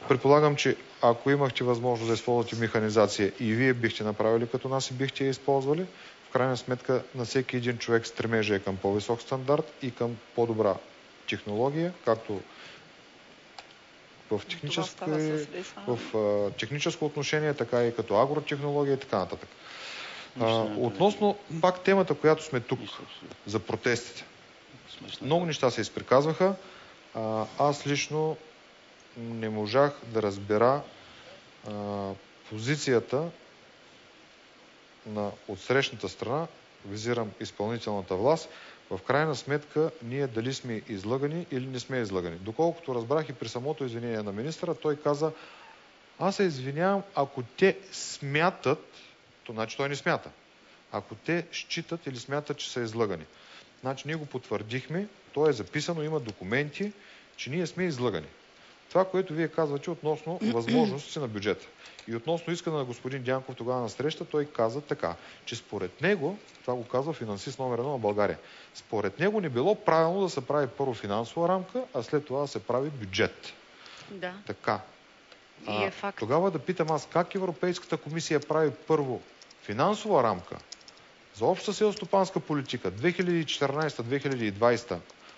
Предполагам, че ако имахте възможност да използвате механизация и вие бихте направили като нас и бихте я използвали, в крайна сметка на всеки един човек стремежа е към по-висок стандарт и към по-добра технология, както в техническо отношение, така и като агротехнология и така нататък. Относно пак темата, която сме тук за протестите. Много неща се изприказваха. Аз лично не можах да разбера позицията на отсрещната страна, визирам изпълнителната власт, в крайна сметка ние дали сме излъгани или не сме излъгани. Доколкото разбрах и при самото извинение на министъра, той каза, аз се извинявам, ако те смятат, значи той не смята, ако те считат или смятат, че са излъгани. Значи ние го потвърдихме, то е записано, има документи, че ние сме излъгани. Това, което вие казвате относно възможностите на бюджета. И относно искане на господин Дянков тогава на среща, той каза така, че според него, това го казва финансист номер 1 на България, според него не било правилно да се прави първо финансова рамка, а след това да се прави бюджет. Да. Така. И е факт. Тогава да питам аз, как Европейската комисия прави първо финансова рамка за обща селскостопанска политика 2014-2020,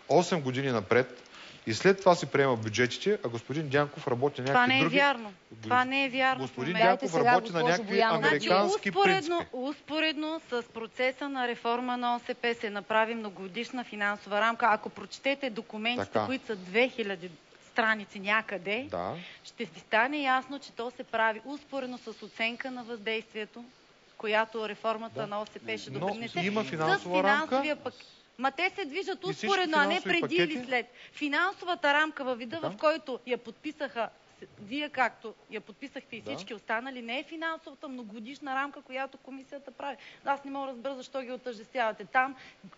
8 години напред, и след това си приема бюджетите, а господин Дянков работи на някакви други... Това не е вярно. Господин Дянков работи на някакви американски принципи. Успоредно с процеса на реформа на ОСП се направи многогодишна финансова рамка. Ако прочетете документите, които са 2000 страници някъде, ще ви стане ясно, че то се прави успоредно с оценка на въздействието, която реформата на ОСП ще допринесе. Но има финансова рамка. Ма те се движат успоредно, а не преди или след. Финансовата рамка във вида, в който я подписаха, вие както я подписахте и всички останали, не е финансовата многогодишна рамка, която комисията прави. Аз не мога да разбера защо ги отъждествявате. Там,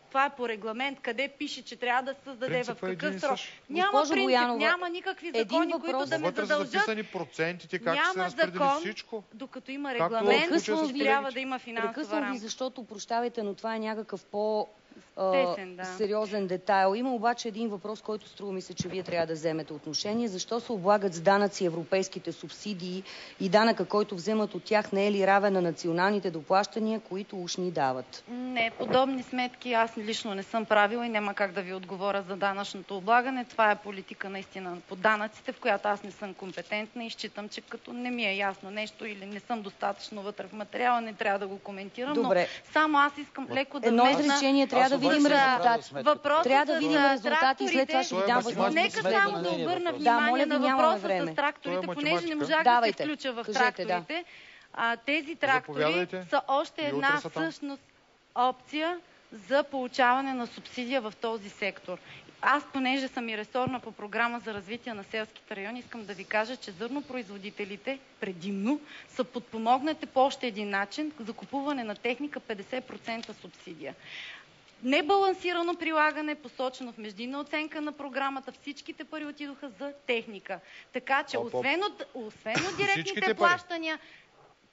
това е по регламент, къде пише, че трябва да се създаде в какъв срок. Няма принцип, няма никакви закони, които да ме задължат. Записани процентите, как се разпредели всичко. Докато има регламент, трябва да има финансова рамка. Прекъсвам ви, защото, прощавайте, но това е някакъв сериозен детайл. Има обаче един въпрос, който струва ми се, че вие трябва да вземете отношение. Защо се облагат с данъци европейските субсидии и данъка, който вземат от тях, не е ли равен на националните доплащания, които уж ни дават? Не, подобни сметки аз лично не съм правила и няма как да ви отговоря за данъчното облагане. Това е политика наистина по данъците, в която аз не съм компетентна и считам, че като не ми е ясно нещо или не съм достатъчно вътре в материала, не трябва да го коментирам. Добре. Но само аз искам леко да едно изречение, трябва да видим резултати. Трябва да видим резултати и след това ще ви дам възможност. Нека само да обърна внимание на въпроса с тракторите, понеже не можах да се включа в тракторите. Тези трактори са още една всъщност опция за получаване на субсидия в този сектор. Аз, понеже съм и ресорна по програма за развитие на селските райони, искам да ви кажа, че зърнопроизводителите предимно са подпомогнати по още един начин за купуване на техника 50% субсидия. Небалансирано прилагане, посочено в междинна оценка на програмата, всичките пари отидоха за техника. Така че, освен от директните плащания,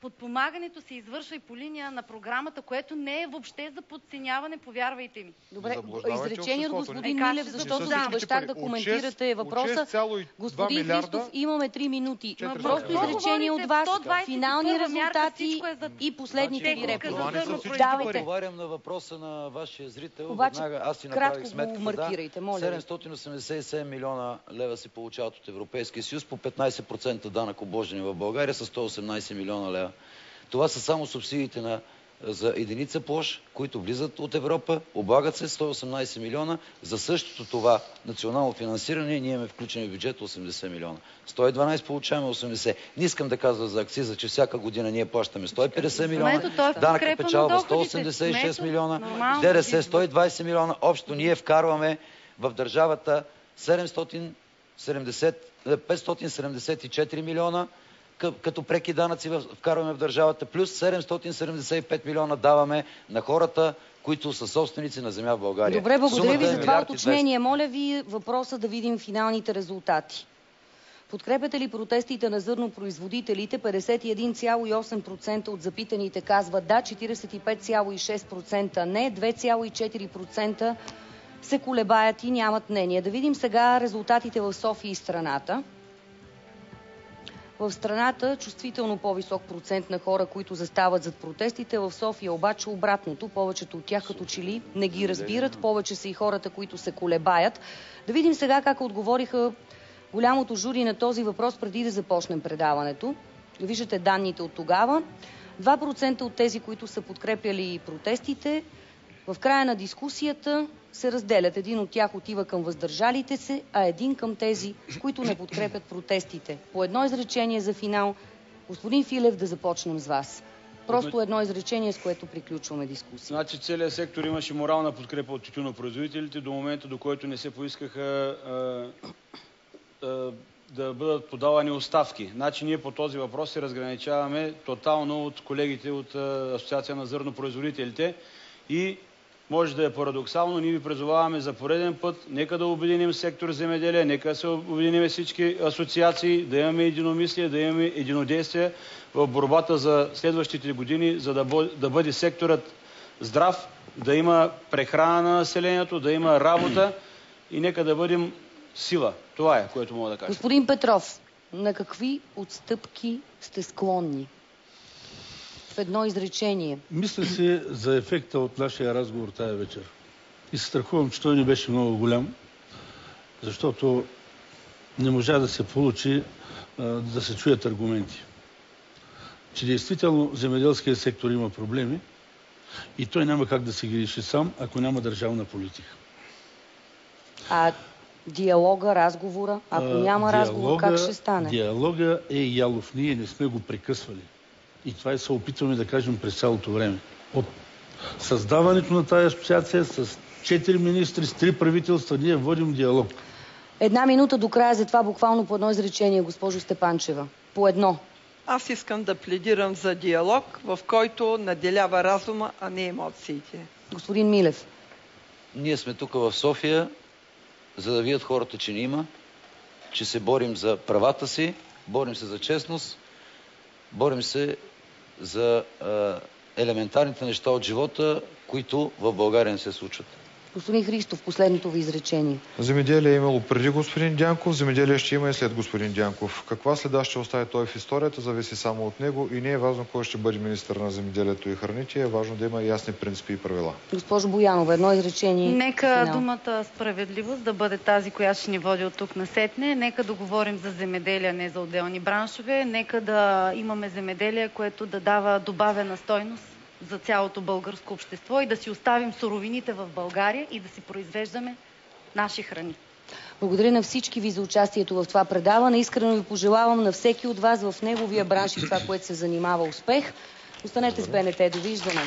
подпомагането се извършва и по линия на програмата, което не е въобще за подценяване, повярвайте ми. Добре, изречение от господин Милев, защото ви обещах да коментирате въпроса. Господин Христов, имаме 3 минути. Просто изречение от вас, финални резултати и последните ви реплики. Давайте. Отговарям на въпроса на вашия зрител. Аз си направих сметката. 787 милиона лева се получават от Европейския съюз по 15% данък обложени в България с 118 милиона лева. Това са само субсидиите за единица площ, които влизат от Европа, облагат се 118 милиона. За същото това национално финансиране ние имаме включени в бюджета 80 милиона. 112 получаваме 80. Не искам да казвам за акциза, че всяка година ние плащаме 150 милиона, данък печалба 186 милиона, ДДС 120 милиона. Общо ние вкарваме в държавата 574 милиона, като преки данъци вкарваме в държавата, плюс 775 милиона даваме на хората, които са собственици на земя в България. Добре, благодаря ви за това уточнение. Моля ви въпроса да видим финалните резултати. Подкрепяте ли протестите на зърнопроизводителите? 51,8% от запитаните казват да, 45,6% не, 2,4% се колебаят и нямат мнение. Да видим сега резултатите в София и страната. В страната чувствително по-висок процент на хора, които застават зад протестите. В София обаче обратното. Повечето от тях като че ли не ги разбират. Повече са и хората, които се колебаят. Да видим сега как отговориха голямото жури на този въпрос преди да започнем предаването. Виждате данните от тогава. 2% от тези, които са подкрепяли протестите, в края на дискусията се разделят. Един от тях отива към въздържалите се, а един към тези, които не подкрепят протестите. По едно изречение за финал. Господин Филев, да започнем с вас. Просто едно изречение, с което приключваме дискусия. Значи целият сектор имаше морална подкрепа от тютюнопроизводителите до момента, до който не се поискаха да бъдат подавани оставки. Значи ние по този въпрос се разграничаваме тотално от колегите от Асоциация на зърнопроизводителите и може да е парадоксално, ние ви призоваваме за пореден път, нека да обединим сектор земеделие, нека да се обединим всички асоциации, да имаме единомислие, да имаме единодействие в борбата за следващите години, за да бъде секторът здрав, да има прехрана на населението, да има работа и нека да бъдем сила. Това е, което мога да кажа. Господин Петров, на какви отстъпки сте склонни? В едно изречение. Мисля си за ефекта от нашия разговор тая вечер. И се страхувам, че той не беше много голям, защото не можа да се получи да се чуят аргументи. Че действително земеделският сектор има проблеми и той няма как да се ги реши сам, ако няма държавна политика. А диалога, разговора? Ако няма разговор, как ще стане? Диалога е ялов. Ние не сме го прекъсвали. И това се опитваме да кажем през цялото време. От създаването на тази асоциация с 4 министри, с 3 правителства, ние водим диалог. Една минута до края, за това буквално по едно изречение, госпожо Степанчева. По едно. Аз искам да пледирам за диалог, в който наделява разума, а не емоциите. Господин Милев. Ние сме тук в София, за да видят хората, че ни има, че се борим за правата си, борим се за честност, борим се за елементарните неща от живота, които в България не се случват. Господин Христов, последното ви изречение. Земеделие е имало преди господин Дянков, земеделие ще има и след господин Дянков. Каква следа ще остави той в историята, зависи само от него и не е важно кой ще бъде министър на земеделието и храните, е важно да има ясни принципи и правила. Госпожо Боянова, едно изречение. Нека думата справедливост да бъде тази, която ще ни води от тук насетне. Нека да говорим за земеделие, не за отделни браншове. Нека да имаме земеделие, което да дава добавена стойност за цялото българско общество и да си оставим суровините в България и да си произвеждаме наши храни. Благодаря на всички ви за участието в това предаване. Искрено ви пожелавам на всеки от вас в неговия бранш и това, което се занимава, успех. Останете с БНТ. Довиждане!